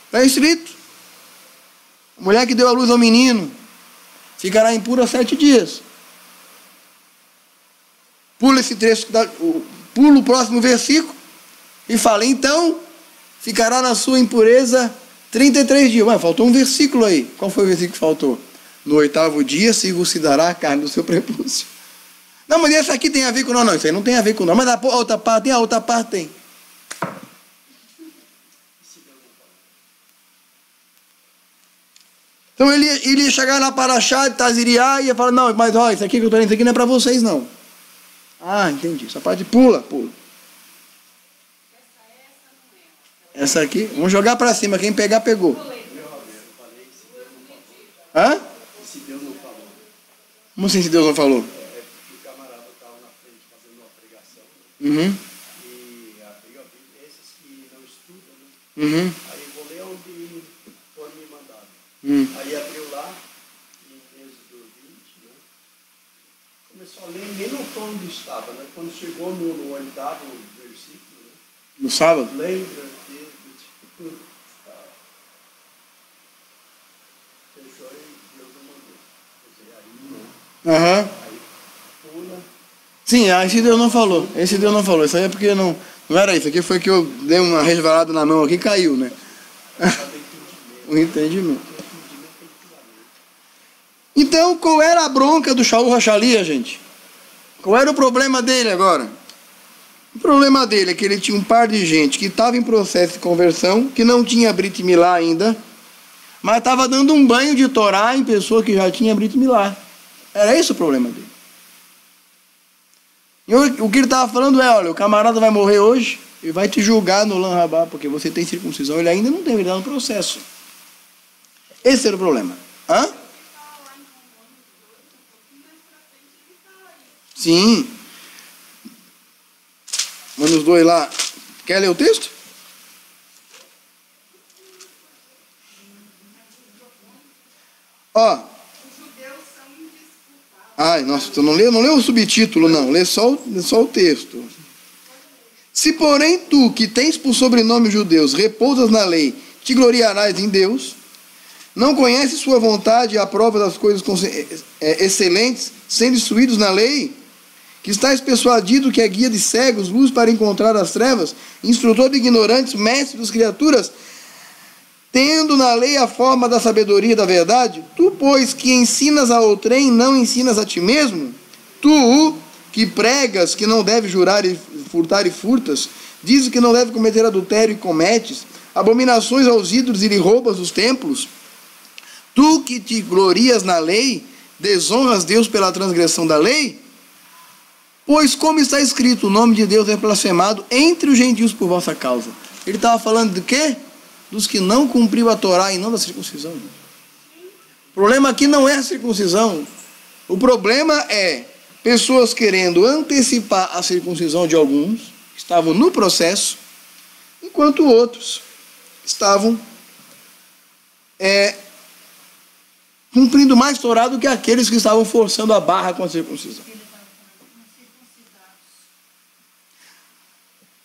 está escrito. A mulher que deu a luz ao menino ficará impura 7 dias. Pula esse trecho, pula o próximo versículo e fala, então ficará na sua impureza 33 dias. Ué, faltou um versículo aí. Qual foi o versículo que faltou? No 8º dia circuncidará a carne do seu prepúcio. Não, mas esse aqui tem a ver com não, isso aí não tem a ver com não. Mas a outra parte tem, a outra parte tem. Então ele ia chegar na Paraxá de Taziriá e ia falar, não, mas ó, isso aqui que eu estou lendo, isso aqui não é para vocês não. Ah, entendi. Essa parte pula. Essa aqui, vamos jogar para cima, quem pegar, pegou. Hã?
Se Deus não falou.
Como assim se Deus não falou?
Porque o camarada estava na frente fazendo uma pregação.
Uhum.
E abriu a Bíblia, esses que não estudam, né?
Uhum.
Aí vou ler onde foram me mandado. Aí abriu lá, em Êxodo 20, né? Começou a ler, nem notou onde estava, né? Quando chegou no 8º versículo, né?
No sábado?
Lembra que fechou e Deus não mandou. Quer dizer, aí não.
Aham.
Aí pula.
Sim, esse Deus não falou. Esse Deus não falou. Isso aí é porque não era isso. Aqui foi que eu dei uma resvalada na mão aqui e caiu, né? O entendimento. Então, qual era a bronca do Shaul Hachalia, gente? Qual era o problema dele agora? O problema dele é que ele tinha um par de gente que estava em processo de conversão, que não tinha Brit Milá ainda, mas estava dando um banho de Torá em pessoa que já tinha Brit Milá. Era esse o problema dele. E o que ele estava falando é, olha, o camarada vai morrer hoje e vai te julgar no Lan Rabá, porque você tem circuncisão, ele ainda não tem, ele está no processo. Esse era o problema. Hã? Sim. Manda os dois lá. Quer ler o texto? Ó. Ai, nossa, tu não leu o subtítulo, não. Lê só o texto. Se, porém, tu, que tens por sobrenome judeus, repousas na lei, te gloriarás em Deus, não conheces sua vontade e a prova das coisas excelentes, sendo instruídos na lei, que estás persuadido que é guia de cegos, luz para encontrar as trevas, instrutor de ignorantes, mestre das criaturas, tendo na lei a forma da sabedoria e da verdade, tu, pois, que ensinas a outrem, não ensinas a ti mesmo? Tu, que pregas que não deve jurar e furtar e furtas, dizes que não deve cometer adultério e cometes, abominações aos ídolos e lhe roubas os templos? Tu que te glorias na lei, desonras Deus pela transgressão da lei? Pois como está escrito, o nome de Deus é blasfemado entre os gentios por vossa causa. Ele estava falando de quê? Dos que não cumpriu a Torá e não da circuncisão. O problema aqui não é a circuncisão. O problema é pessoas querendo antecipar a circuncisão de alguns, que estavam no processo, enquanto outros estavam cumprindo mais Torá do que aqueles que estavam forçando a barra com a circuncisão.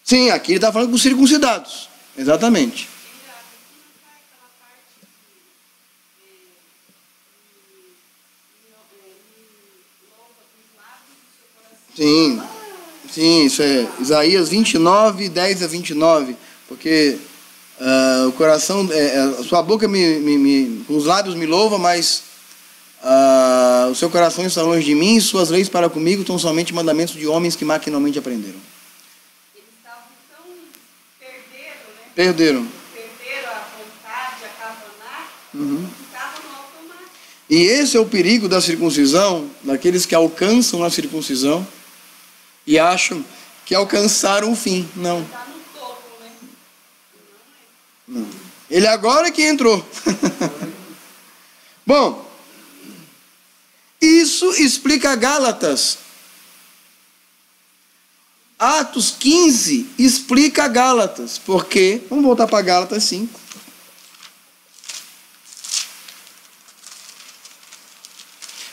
Sim, aqui ele está falando com os circuncidados. Exatamente. Sim, sim, isso é Isaías 29, 10 a 29, porque o coração, a sua boca os lábios me louva, mas o seu coração está longe de mim, e suas leis para comigo são somente mandamentos de homens que maquinalmente aprenderam.
Eles estavam tão
Perderam
a vontade, a cavanar, que estavam no automático.
E esse é o perigo da circuncisão, daqueles que alcançam a circuncisão e acham que alcançaram o fim. Não.
Está no topo, né?
Não. Ele agora que entrou. Bom, isso explica Gálatas. Atos 15 explica Gálatas. Por quê? Vamos voltar para Gálatas 5.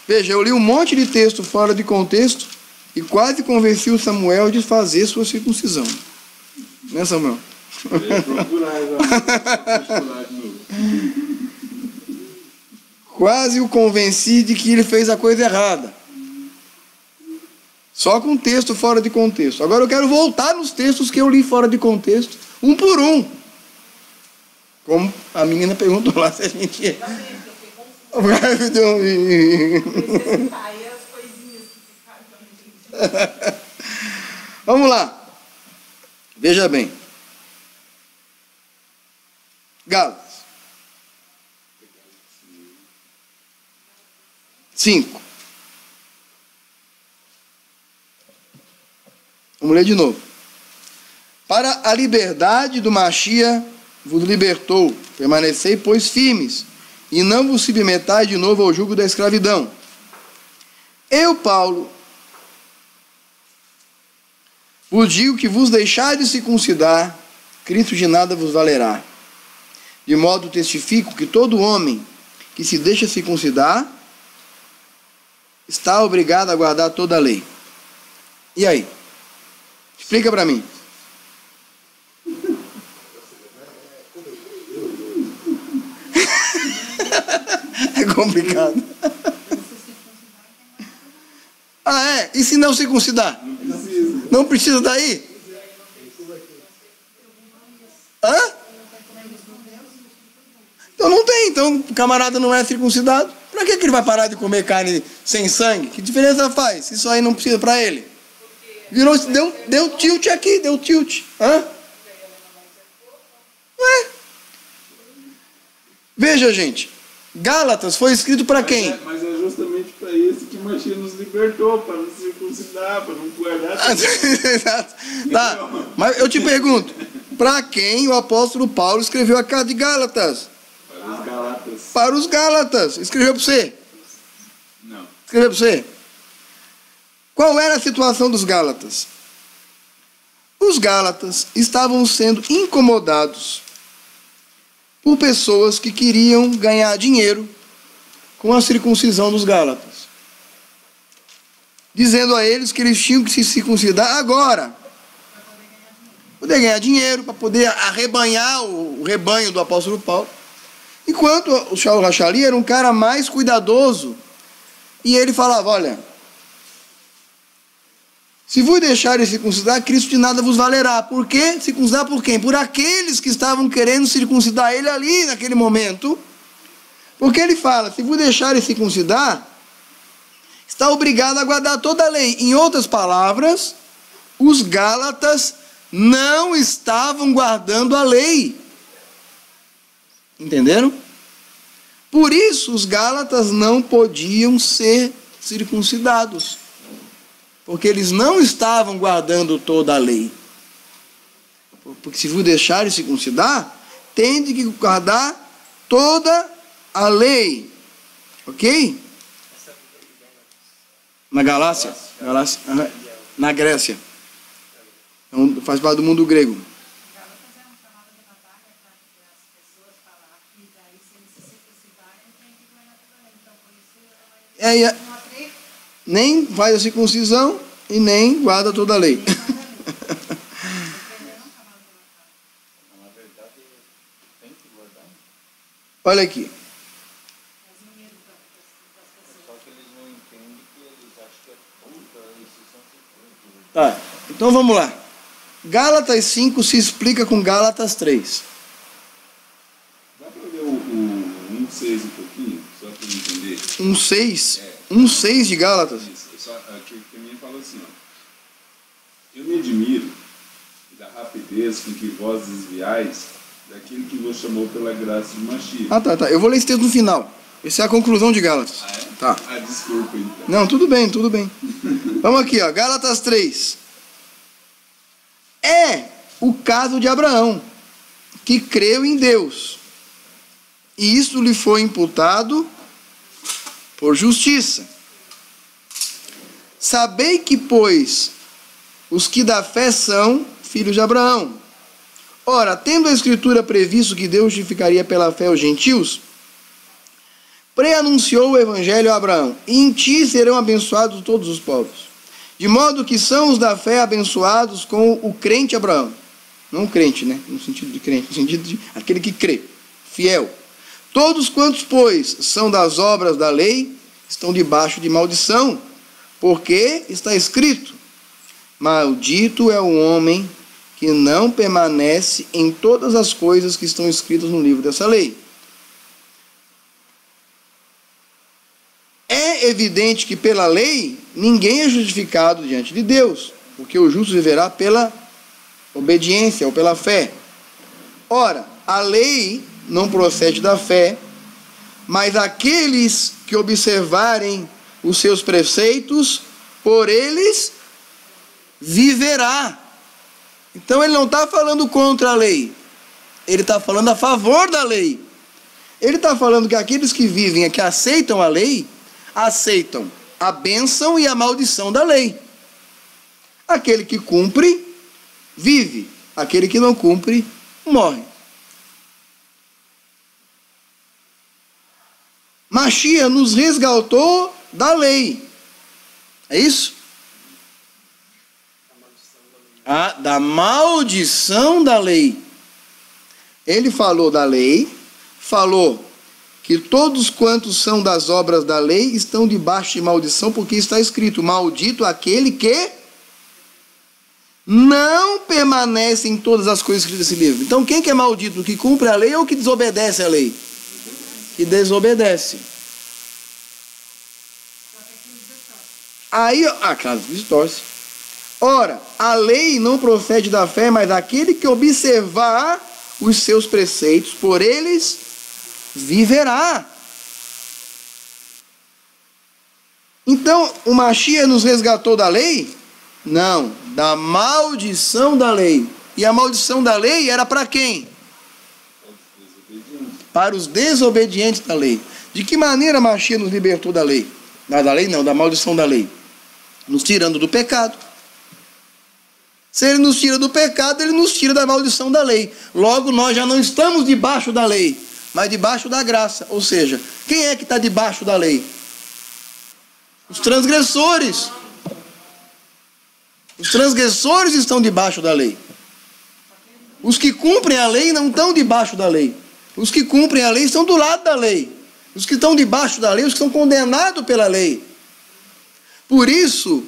Veja, eu li um monte de texto fora de contexto e quase convenci o Samuel de fazer sua circuncisão. Né, Samuel?
Eu ia procurar já.
Quase o convenci de que ele fez a coisa errada. Só com texto fora de contexto. Agora eu quero voltar nos textos que eu li fora de contexto, um por um. Como a menina perguntou lá se a gente ia. Vamos lá. Veja bem. Gálatas 5. Vamos ler de novo. Para a liberdade do Machia vos libertou. Permanecei, pois, firmes, e não vos submetais de novo ao jugo da escravidão. Eu, Paulo, vos digo que vos deixar de circuncidar, Cristo de nada vos valerá. De modo testifico que todo homem que se deixa circuncidar está obrigado a guardar toda a lei. E aí? Explica para mim. É complicado. Ah, é? E se não circuncidar? Não precisa daí? Hã? Então não tem. Então o camarada não é circuncidado. Para que ele vai parar de comer carne sem sangue? Que diferença faz? Isso aí não precisa para ele. Virou, deu tilt aqui, deu tilt. Hã? Ué? Veja, gente. Gálatas foi escrito para quem?
Mas é justamente para isso que Machia nos libertou, para nos circuncidar, para não guardar.
Tá, mas eu te pergunto, para quem o apóstolo Paulo escreveu a carta de Gálatas?
Para os Gálatas.
Para os Gálatas. Escreveu para você?
Não.
Escreveu para você? Qual era a situação dos Gálatas? Os Gálatas estavam sendo incomodados por pessoas que queriam ganhar dinheiro com a circuncisão dos Gálatas, dizendo a eles que eles tinham que se circuncidar agora, para poder ganhar dinheiro, para poder arrebanhar o rebanho do apóstolo Paulo, enquanto o Shaul Rachali era um cara mais cuidadoso, e ele falava, olha, Se vos deixarem circuncidar, Cristo de nada vos valerá. Por quê? Circuncidar por quem? Por aqueles que estavam querendo circuncidar ele ali, naquele momento. Porque ele fala, se vos deixarem circuncidar, está obrigado a guardar toda a lei. Em outras palavras, os Gálatas não estavam guardando a lei. Entenderam? Por isso, os Gálatas não podiam ser circuncidados. Porque eles não estavam guardando toda a lei. Porque se vos deixarem circuncidar, tem de guardar toda a lei. Ok? Na Galácia. Na Grécia. Então, faz parte do mundo grego. Nem faz a circuncisão e nem guarda toda a lei. Olha aqui. Tá, então vamos lá. Gálatas 5 se explica com Gálatas 3.
Dá para ver o 1,6 um pouquinho, só para eu entender?
1,6? 1,6 de Gálatas.
Isso, aqui também fala assim, ó. Eu me admiro da rapidez com que vós desviais daquilo que vos chamou pela graça de Mashiach.
Tá. Eu vou ler esse texto no final. Essa é a conclusão de Gálatas.
Ah, é?
Tá.
Ah, desculpa, então.
Não, tudo bem. Vamos aqui, ó. Gálatas 3. É o caso de Abraão, que creu em Deus, e isso lhe foi imputado por justiça. Sabei que, pois, os que da fé são filhos de Abraão. Ora, tendo a Escritura previsto que Deus justificaria pela fé os gentios, preanunciou o Evangelho a Abraão: e em ti serão abençoados todos os povos. De modo que são os da fé abençoados com o crente Abraão. Não o crente, né? No sentido de crente, no sentido de aquele que crê, fiel. Todos quantos, pois, são das obras da lei, estão debaixo de maldição, porque está escrito: maldito é o homem que não permanece em todas as coisas que estão escritas no livro dessa lei. É evidente que pela lei ninguém é justificado diante de Deus, porque o justo viverá pela obediência ou pela fé. Ora, a lei não procede da fé, mas aqueles que observarem os seus preceitos, por eles viverá. Então ele não está falando contra a lei, ele está falando a favor da lei. Ele está falando que aqueles que vivem, que aceitam a lei, aceitam a bênção e a maldição da lei. Aquele que cumpre, vive. Aquele que não cumpre, morre. Mashiach nos resgatou da lei. É isso? Da maldição da lei. Ele falou da lei, falou que todos quantos são das obras da lei estão debaixo de maldição, porque está escrito: maldito aquele que não permanece em todas as coisas escritas nesse livro. Então quem que é maldito? O que cumpre a lei ou o que desobedece a lei? Que desobedece. Aí, claro, distorce. Ora, a lei não procede da fé, mas aquele que observar os seus preceitos, por eles viverá. Então, o Mashiach nos resgatou da lei? Não, da maldição da lei. E a maldição da lei era para quem? Para os desobedientes da lei. De que maneira Mashiach nos libertou da lei? Da lei não, da maldição da lei. Nos tirando do pecado. Se ele nos tira do pecado, ele nos tira da maldição da lei. Logo, nós já não estamos debaixo da lei, mas debaixo da graça. Ou seja, quem é que está debaixo da lei? Os transgressores. Os transgressores estão debaixo da lei. Os que cumprem a lei não estão debaixo da lei. Os que cumprem a lei estão do lado da lei. Os que estão debaixo da lei, os que estão condenados pela lei. Por isso,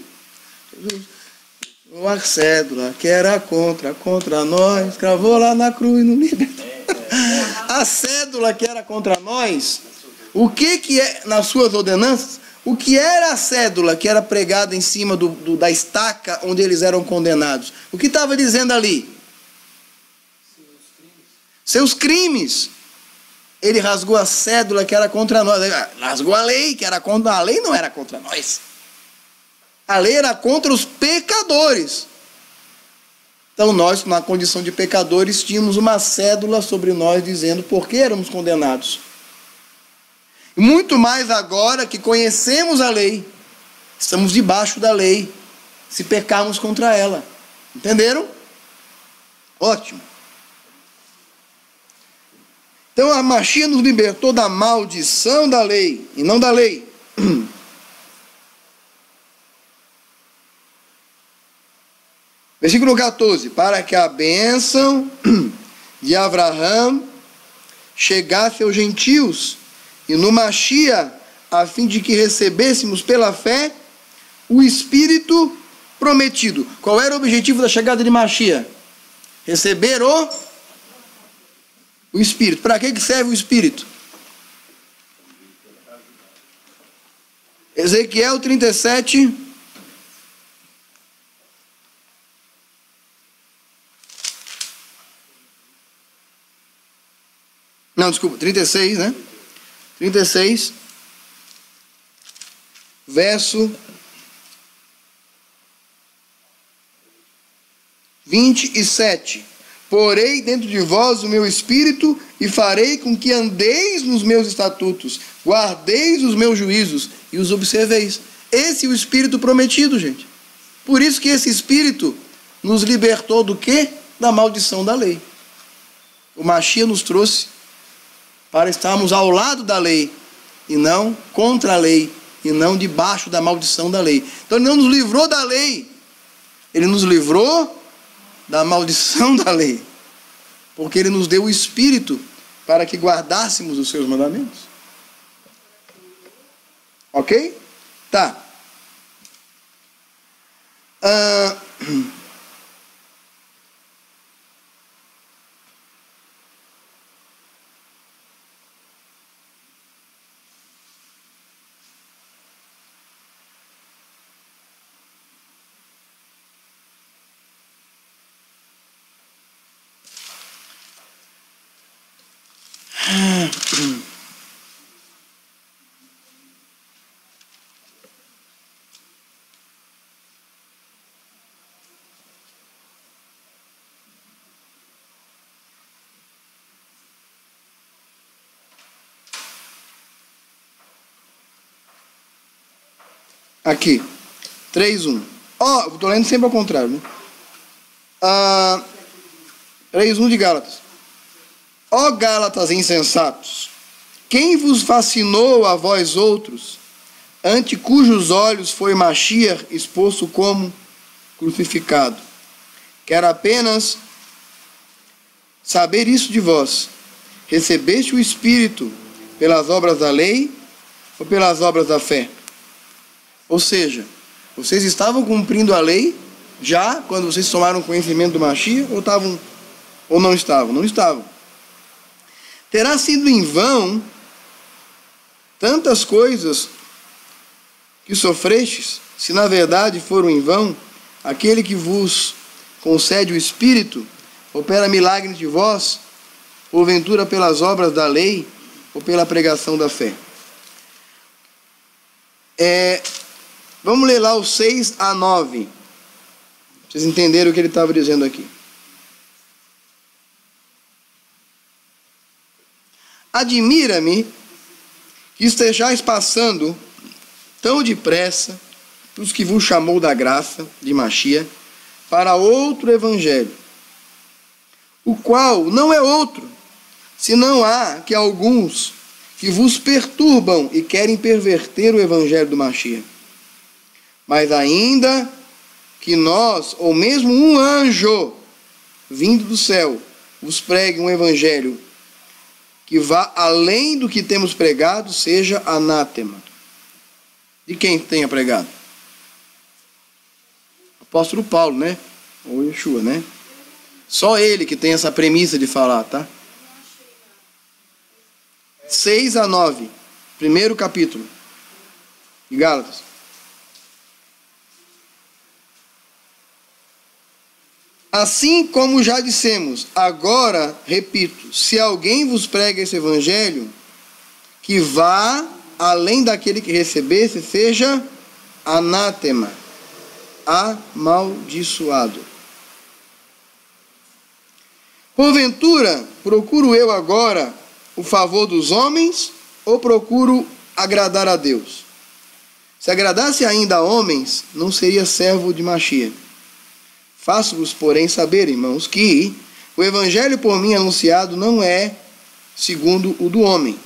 Uma cédula que era contra nós, cravou lá na cruz no libertou. A cédula que era contra nós, o que é, nas suas ordenanças, o que era a cédula que era pregada em cima da estaca onde eles eram condenados? O que estava dizendo ali? Seus crimes. Ele rasgou a cédula que era contra nós. Rasgou a lei que era contra nós. A lei não era contra nós. A lei era contra os pecadores. Então nós, na condição de pecadores, tínhamos uma cédula sobre nós dizendo por que éramos condenados. Muito mais agora que conhecemos a lei, estamos debaixo da lei, se pecarmos contra ela. Entenderam? Ótimo. Então a Mashiach nos libertou da maldição da lei, e não da lei. Versículo 14. Para que a bênção de Abraão chegasse aos gentios, e no Mashiach, a fim de que recebêssemos pela fé o Espírito prometido. Qual era o objetivo da chegada de Mashiach? Receber o Espírito. Para que serve o Espírito? Ezequiel 37. Não, desculpa, 36, né? 36, verso 27. Porei dentro de vós o meu espírito e farei com que andeis nos meus estatutos, guardeis os meus juízos e os observeis. Esse é o espírito prometido, gente. Por isso que esse espírito nos libertou do quê? Da maldição da lei. O Mashiach nos trouxe para estarmos ao lado da lei, e não contra a lei, e não debaixo da maldição da lei. Então ele não nos livrou da lei, ele nos livrou da maldição da lei, porque ele nos deu o Espírito para que guardássemos os seus mandamentos. Ok? Tá. Aqui, 3:1. Ó, estou lendo sempre ao contrário, né? 3:1 de Gálatas. Ó Gálatas insensatos, quem vos fascinou a vós outros, ante cujos olhos foi Mashiach exposto como crucificado? Quero apenas saber isso de vós. Recebeste o Espírito pelas obras da lei ou pelas obras da fé? Ou seja, vocês estavam cumprindo a lei já quando vocês tomaram conhecimento do Mashiach, ou não estavam? Não estavam. Terá sido em vão tantas coisas que sofrestes, se na verdade foram em vão, aquele que vos concede o Espírito opera milagre de vós, porventura pelas obras da lei ou pela pregação da fé. Vamos ler lá os 6-9. Vocês entenderam o que ele estava dizendo aqui. Admira-me que estejais passando tão depressa os que vos chamou da graça de Mashiach para outro evangelho, o qual não é outro, senão há que alguns que vos perturbam e querem perverter o evangelho do Mashiach. Mas ainda que nós, ou mesmo um anjo vindo do céu, vos pregue um evangelho que vá além do que temos pregado, seja anátema. De quem tenha pregado? Apóstolo Paulo, né? Ou Yeshua, né? Só ele que tem essa premissa de falar, tá? 6 a 9. Primeiro capítulo de Gálatas. Assim como já dissemos, agora repito, se alguém vos prega esse evangelho, que vá além daquele que recebesse, seja anátema, amaldiçoado. Porventura, procuro eu agora o favor dos homens ou procuro agradar a Deus? Se agradasse ainda a homens, não seria servo de Machia. Faço-vos, porém, saber, irmãos, que o evangelho por mim anunciado não é segundo o do homem,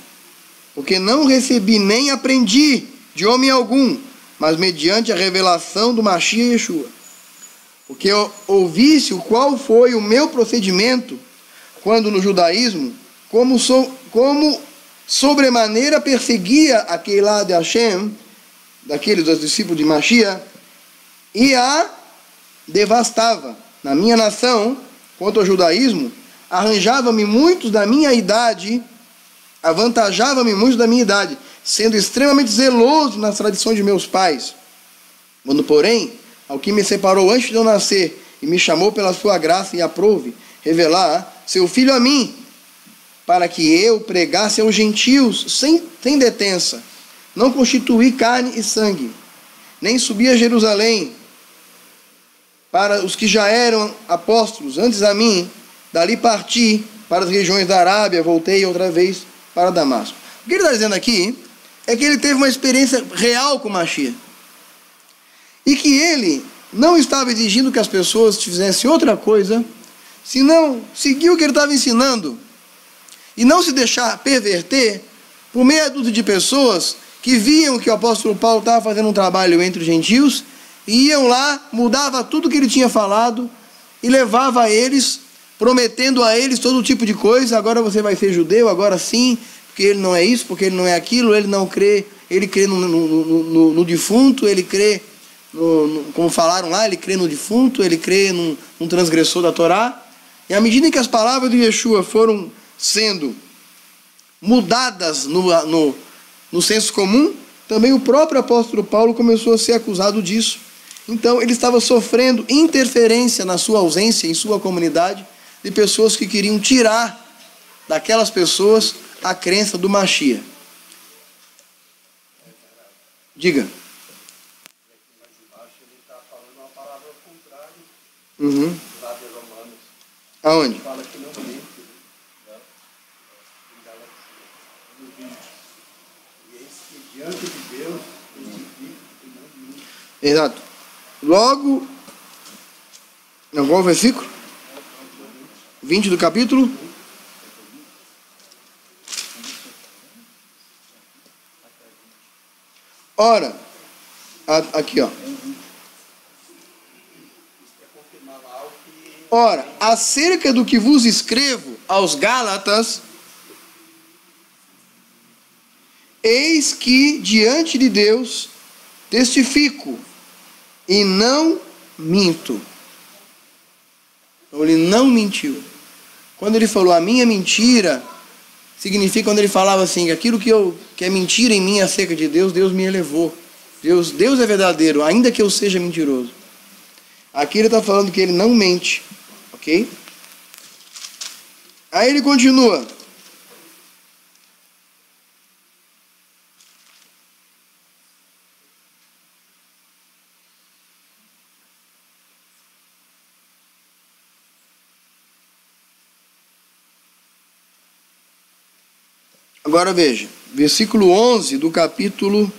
porque não recebi nem aprendi de homem algum, mas mediante a revelação do Machia Yeshua. Porque eu ouvisse qual foi o meu procedimento quando no judaísmo, como sobremaneira perseguia aquele lá de Hashem, daqueles dos discípulos de Machia, e a devastava. Na minha nação, quanto ao judaísmo, arranjava-me muitos da minha idade, avantajava-me muitos da minha idade, sendo extremamente zeloso nas tradições de meus pais. Quando, porém, ao que me separou antes de eu nascer, e me chamou pela sua graça e aprouve, revelar seu filho a mim, para que eu pregasse aos gentios sem detença, não constituí carne e sangue, nem subi a Jerusalém, para os que já eram apóstolos antes a mim, dali parti para as regiões da Arábia, voltei outra vez para Damasco. O que ele está dizendo aqui é que ele teve uma experiência real com Machia, e que ele não estava exigindo que as pessoas fizessem outra coisa, senão seguir o que ele estava ensinando, e não se deixar perverter por meia dúzia de pessoas que viam que o apóstolo Paulo estava fazendo um trabalho entre os gentios, e iam lá, mudava tudo que ele tinha falado, e levava a eles, prometendo a eles todo tipo de coisa. Agora você vai ser judeu, agora sim, porque ele não é isso, porque ele não é aquilo, ele não crê, ele crê no defunto, ele crê, como falaram lá, ele crê no defunto, ele crê num transgressor da Torá. E à medida que as palavras de Yeshua foram sendo mudadas no senso comum, também o próprio apóstolo Paulo começou a ser acusado disso. Então ele estava sofrendo interferência na sua ausência, em sua comunidade, de pessoas que queriam tirar daquelas pessoas a crença do Machia. Diga. Uhum. Aonde?
Fala que não mente, e eis que diante de Deus testifica que não mente.
Exato. Logo, não, qual o versículo? 20 do capítulo? Ora, aqui ó. Ora, acerca do que vos escrevo aos Gálatas, eis que diante de Deus testifico e não minto. Então ele não mentiu. Quando ele falou a minha mentira, significa quando ele falava assim, aquilo que é mentira em mim acerca de Deus, Deus me elevou. Deus é verdadeiro, ainda que eu seja mentiroso. Aqui ele está falando que ele não mente. Ok? Aí ele continua. Agora veja, versículo 11 do capítulo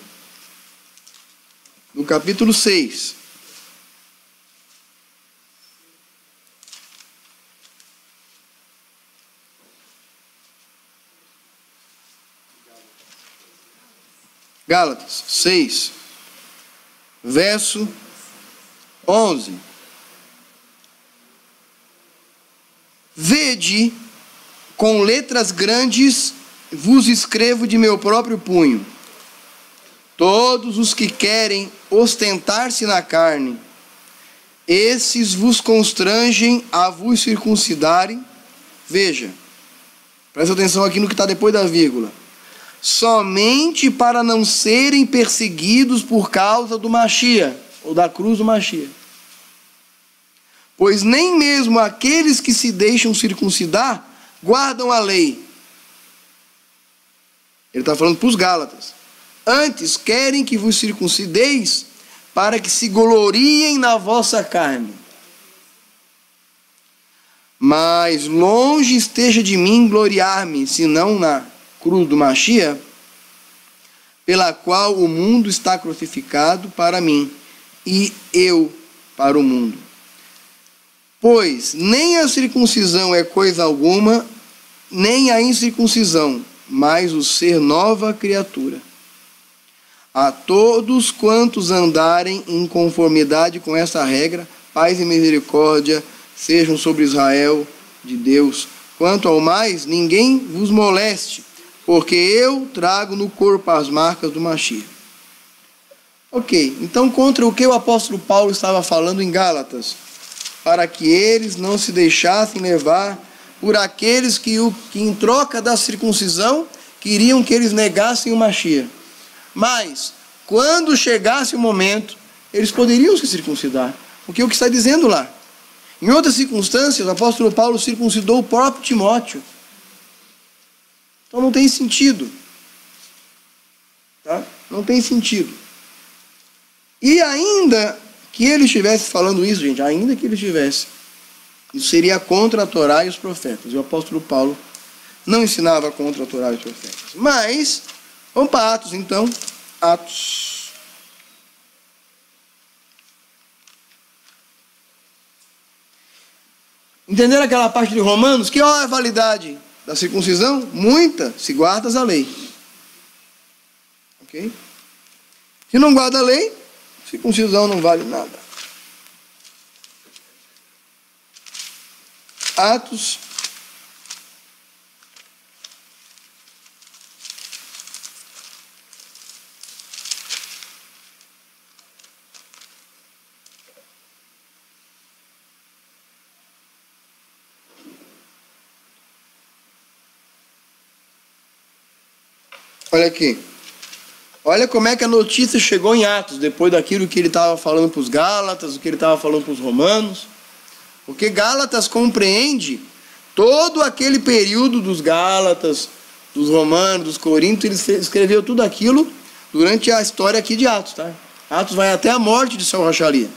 6. Gálatas 6, verso 11. Vede, com letras grandes vos escrevo de meu próprio punho, todos os que querem ostentar-se na carne, esses vos constrangem a vos circuncidarem. Veja, presta atenção aqui no que está depois da vírgula. Somente para não serem perseguidos por causa do Mashiach, ou da cruz do Mashiach. Pois nem mesmo aqueles que se deixam circuncidar guardam a lei. Ele está falando para os Gálatas. Antes querem que vos circuncideis para que se gloriem na vossa carne. Mas longe esteja de mim gloriar-me, senão na cruz do Mashiach, pela qual o mundo está crucificado para mim, e eu para o mundo. Pois nem a circuncisão é coisa alguma, nem a incircuncisão, mas o ser nova criatura. A todos quantos andarem em conformidade com essa regra, paz e misericórdia sejam sobre Israel de Deus. Quanto ao mais, ninguém vos moleste, porque eu trago no corpo as marcas do Mashiach. Ok, então contra o que o apóstolo Paulo estava falando em Gálatas? Para que eles não se deixassem levar por aqueles que em troca da circuncisão, queriam que eles negassem o Mashiach. Mas, quando chegasse o momento, eles poderiam se circuncidar. Porque é o que está dizendo lá. Em outras circunstâncias, o apóstolo Paulo circuncidou o próprio Timóteo. Então não tem sentido. Tá? Não tem sentido. E ainda que ele estivesse falando isso, gente, ainda que ele estivesse, isso seria contra a Torá e os profetas. E o apóstolo Paulo não ensinava contra a Torá e os profetas. Mas, vamos para Atos então. Atos. Entenderam aquela parte de Romanos? Que ó, é a validade da circuncisão? Muita, se guardas a lei. Ok? Se não guarda a lei, circuncisão não vale nada. Atos. Olha aqui. Olha como é que a notícia chegou em Atos, depois daquilo que ele estava falando para os Gálatas, o que ele estava falando para os Romanos. Porque Gálatas compreende todo aquele período dos Gálatas, dos Romanos, dos Coríntios. Ele escreveu tudo aquilo durante a história aqui de Atos. Tá? Atos vai até a morte de São Rochalia.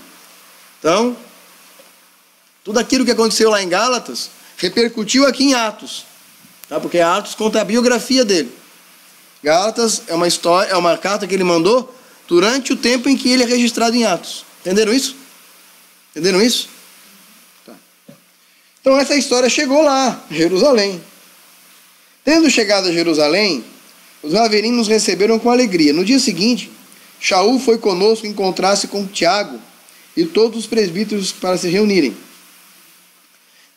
Então, tudo aquilo que aconteceu lá em Gálatas repercutiu aqui em Atos. Tá? Porque Atos conta a biografia dele. Gálatas é uma história, é uma carta que ele mandou durante o tempo em que ele é registrado em Atos. Entenderam isso? Entenderam isso? Tá. Então essa história chegou lá, Jerusalém. Tendo chegado a Jerusalém, os Haverinos nos receberam com alegria. No dia seguinte, Shaul foi conosco encontrar-se com Tiago e todos os presbíteros para se reunirem.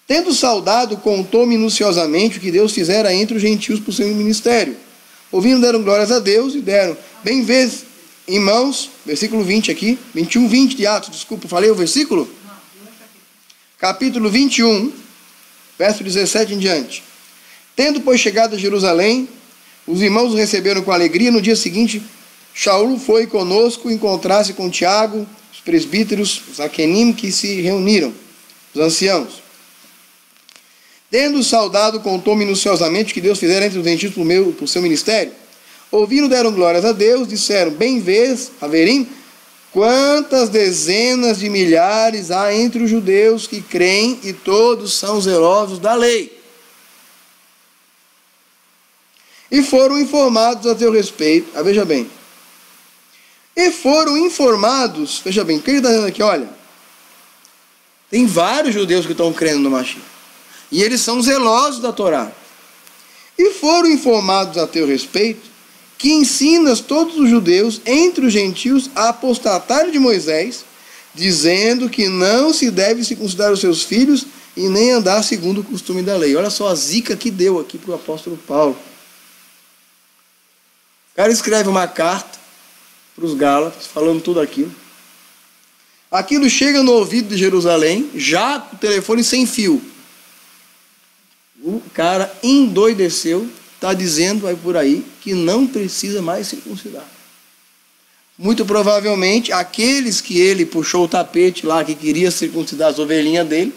Tendo saudado, contou minuciosamente o que Deus fizera entre os gentios por seu ministério. Ouvindo, deram glórias a Deus e deram bem vezes, irmãos, versículo 20 aqui, 21, 20 de Atos, desculpa, falei o versículo? Capítulo 21, verso 17 em diante. Tendo, pois, chegado a Jerusalém, os irmãos os receberam com alegria. No dia seguinte, Shaul foi conosco encontrar-se com Tiago, os presbíteros, os Aquenim, que se reuniram, os anciãos. Tendo saudado, contou minuciosamente o que Deus fizera entre os gentios por seu ministério. Ouvindo, deram glórias a Deus, disseram, bem vês, Haverim, quantas dezenas de milhares há entre os judeus que creem e todos são zelosos da lei. E foram informados a teu respeito. Veja bem. E foram informados, veja bem, o que ele está dizendo aqui? Olha, tem vários judeus que estão crendo no Mashiach. E eles são zelosos da Torá. E foram informados a teu respeito que ensinas todos os judeus entre os gentios a apostatarem de Moisés, dizendo que não se deve circuncidar os seus filhos e nem andar segundo o costume da lei. Olha só a zica que deu aqui para o apóstolo Paulo. O cara escreve uma carta para os Gálatas, falando tudo aquilo. Aquilo chega no ouvido de Jerusalém, já com o telefone sem fio. O cara endoideceu, está dizendo aí por aí que não precisa mais circuncidar. Muito provavelmente, aqueles que ele puxou o tapete lá, que queria circuncidar as ovelhinhas dele,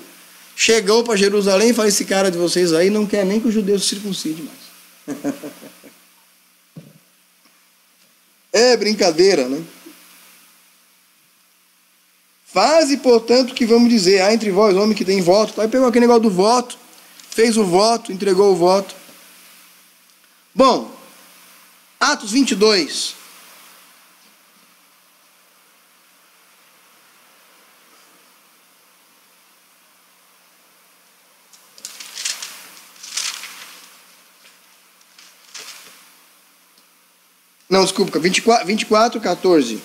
chegou para Jerusalém e falou: esse cara de vocês aí não quer nem que os judeus circuncidem mais. É brincadeira, né? Faze, portanto, que vamos dizer, há entre vós homem que tem voto. Aí pegou aquele negócio do voto, fez o voto, entregou o voto. Bom, Atos 22. Não, desculpa, 24, 14.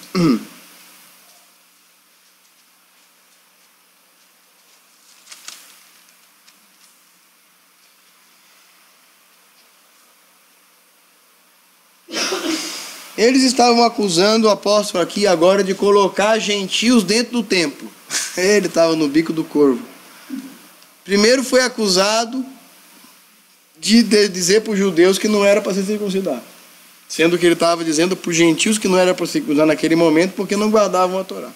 Eles estavam acusando o apóstolo aqui agora de colocar gentios dentro do templo. Ele estava no bico do corvo. Primeiro foi acusado de dizer para os judeus que não era para se circuncidar. Sendo que ele estava dizendo para os gentios que não era para se circuncidar naquele momento porque não guardavam a Torá.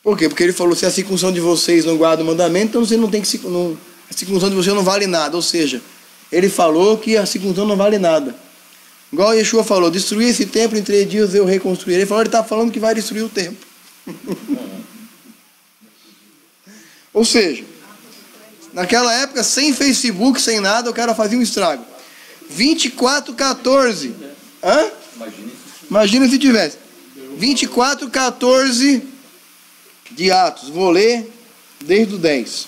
Por quê? Porque ele falou: se a circuncisão de vocês não guarda o mandamento, então você não tem que a circuncisão de vocês não vale nada. Ou seja, ele falou que a circuncisão não vale nada. Igual Yeshua falou: destruir esse templo em 3 dias eu reconstruirei. Ele falou: ele está falando que vai destruir o templo. Ou seja, naquela época, sem Facebook, sem nada, o cara fazia um estrago. 24:14. Hã? Imagina se tivesse. 24:14 de Atos. Vou ler desde o 10.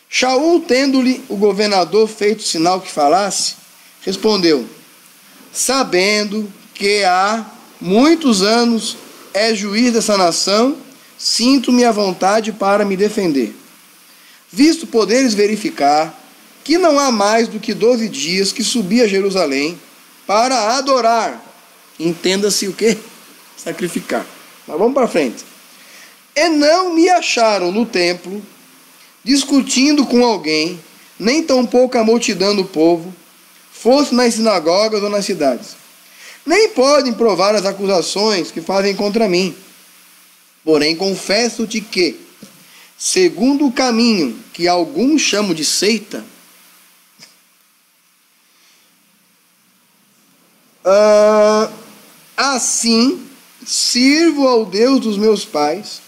Shaul, tendo-lhe o governador feito sinal que falasse, respondeu: sabendo que há muitos anos é juiz dessa nação, sinto-me à vontade para me defender. Visto poderes verificar que não há mais do que 12 dias que subi a Jerusalém para adorar. Entenda-se o quê? Sacrificar. Mas vamos para frente. E não me acharam no templo, discutindo com alguém, nem tampouco a multidão do povo, fosse nas sinagogas ou nas cidades. Nem podem provar as acusações que fazem contra mim. Porém, confesso-te que, segundo o caminho que alguns chamam de seita, assim sirvo ao Deus dos meus pais,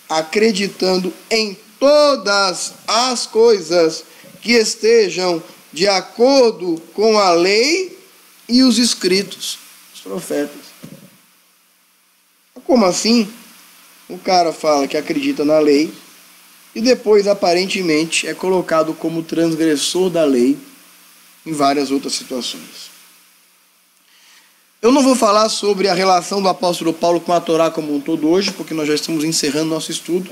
acreditando em todas as coisas que estejam de acordo com a lei e os escritos, os profetas. Como assim? O cara fala que acredita na lei e depois aparentemente é colocado como transgressor da lei em várias outras situações. Eu não vou falar sobre a relação do apóstolo Paulo com a Torá como um todo hoje, porque nós já estamos encerrando nosso estudo.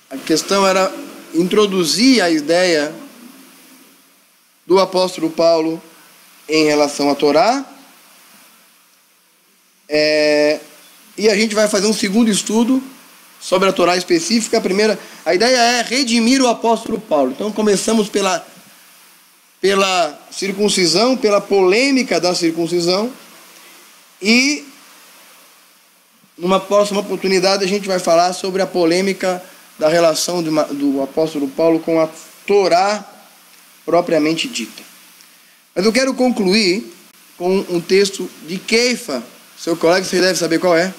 A questão era introduzir a ideia do apóstolo Paulo em relação à Torá. E a gente vai fazer um segundo estudo sobre a Torá específica. A ideia é redimir o apóstolo Paulo. Então começamos pela circuncisão, pela polêmica da circuncisão, e numa próxima oportunidade a gente vai falar sobre a polêmica da relação do apóstolo Paulo com a Torá propriamente dita. Mas eu quero concluir com um texto de Keifa. Seu colega, você deve saber qual é.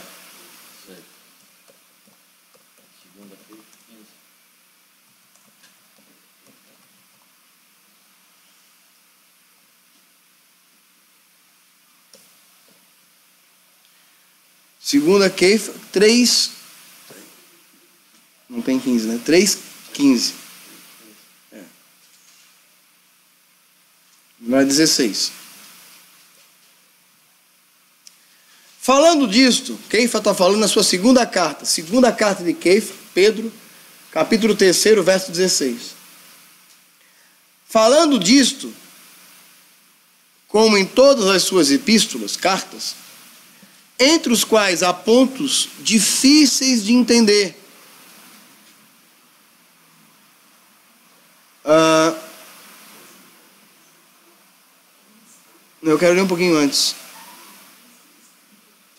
Segunda Keifa 3, não tem 15, né? 3:15. Não é 16. Falando disto, Keifa está falando na sua segunda carta de Keifa, Pedro, capítulo 3, verso 16. Falando disto, como em todas as suas epístolas, cartas, entre os quais há pontos difíceis de entender. Eu quero ler um pouquinho antes.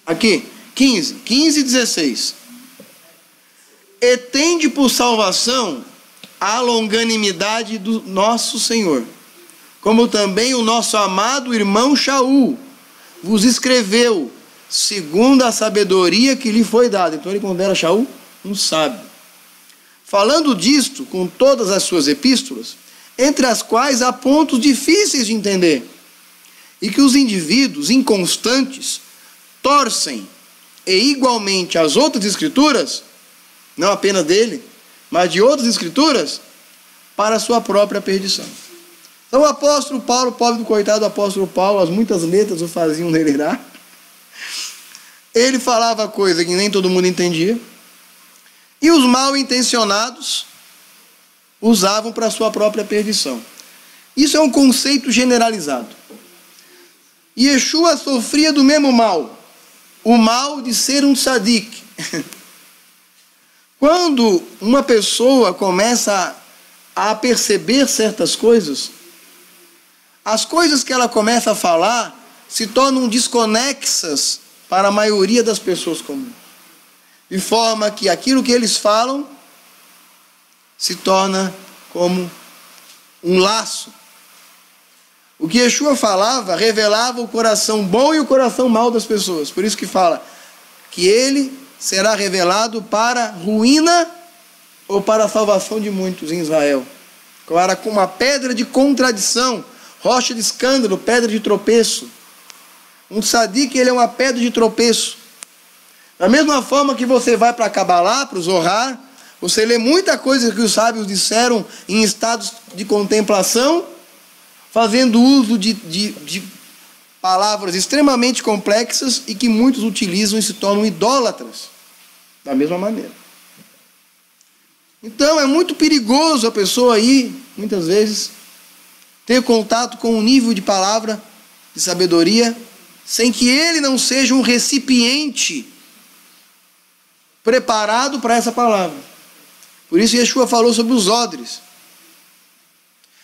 Aqui, 15 e 16. E tende por salvação a longanimidade do nosso Senhor, como também o nosso amado irmão Shaul vos escreveu, segundo a sabedoria que lhe foi dada. Então ele considera Shaul um sábio. Falando disto com todas as suas epístolas, entre as quais há pontos difíceis de entender, e que os indivíduos inconstantes torcem, e igualmente as outras escrituras, não apenas dele, mas de outras escrituras, para a sua própria perdição. Então o apóstolo Paulo, pobre do coitado do apóstolo Paulo, as muitas letras o faziam delirar. Ele falava coisa que nem todo mundo entendia, e os mal intencionados usavam para a sua própria perdição. Isso é um conceito generalizado. Yeshua sofria do mesmo mal, o mal de ser um tzadik. Quando uma pessoa começa a perceber certas coisas, as coisas que ela começa a falar se tornam desconexas para a maioria das pessoas comuns. De forma que aquilo que eles falam se torna como um laço. O que Yeshua falava revelava o coração bom e o coração mau das pessoas. Por isso que fala que ele será revelado para ruína ou para a salvação de muitos em Israel. Para com uma pedra de contradição, rocha de escândalo, pedra de tropeço. Um tzadik, ele é uma pedra de tropeço. Da mesma forma que você vai para a Kabbalah, para o Zohar, você lê muita coisa que os sábios disseram em estados de contemplação, fazendo uso de palavras extremamente complexas e que muitos utilizam e se tornam idólatras da mesma maneira. Então é muito perigoso a pessoa aí, muitas vezes, ter contato com um nível de palavra, de sabedoria, sem que ele não seja um recipiente preparado para essa palavra. Por isso Yeshua falou sobre os odres.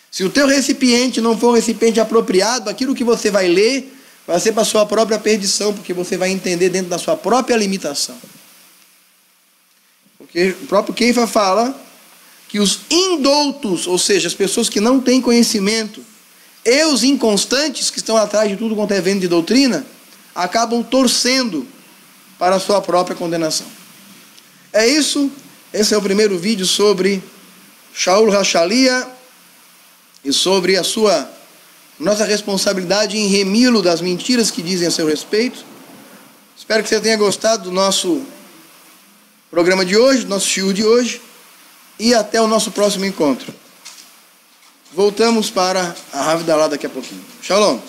Se o teu recipiente não for um recipiente apropriado, aquilo que você vai ler vai ser para a sua própria perdição, porque você vai entender dentro da sua própria limitação. Porque o próprio Keifa fala que os indoutos, ou seja, as pessoas que não têm conhecimento, e os inconstantes, que estão atrás de tudo quanto é vento de doutrina, acabam torcendo para a sua própria condenação. É isso. Esse é o primeiro vídeo sobre Shaul Hachalia e sobre a nossa responsabilidade em remi-lo das mentiras que dizem a seu respeito. Espero que você tenha gostado do nosso programa de hoje, do nosso shiur de hoje, e até o nosso próximo encontro. Voltamos para a Havdalah daqui a pouquinho. Shalom.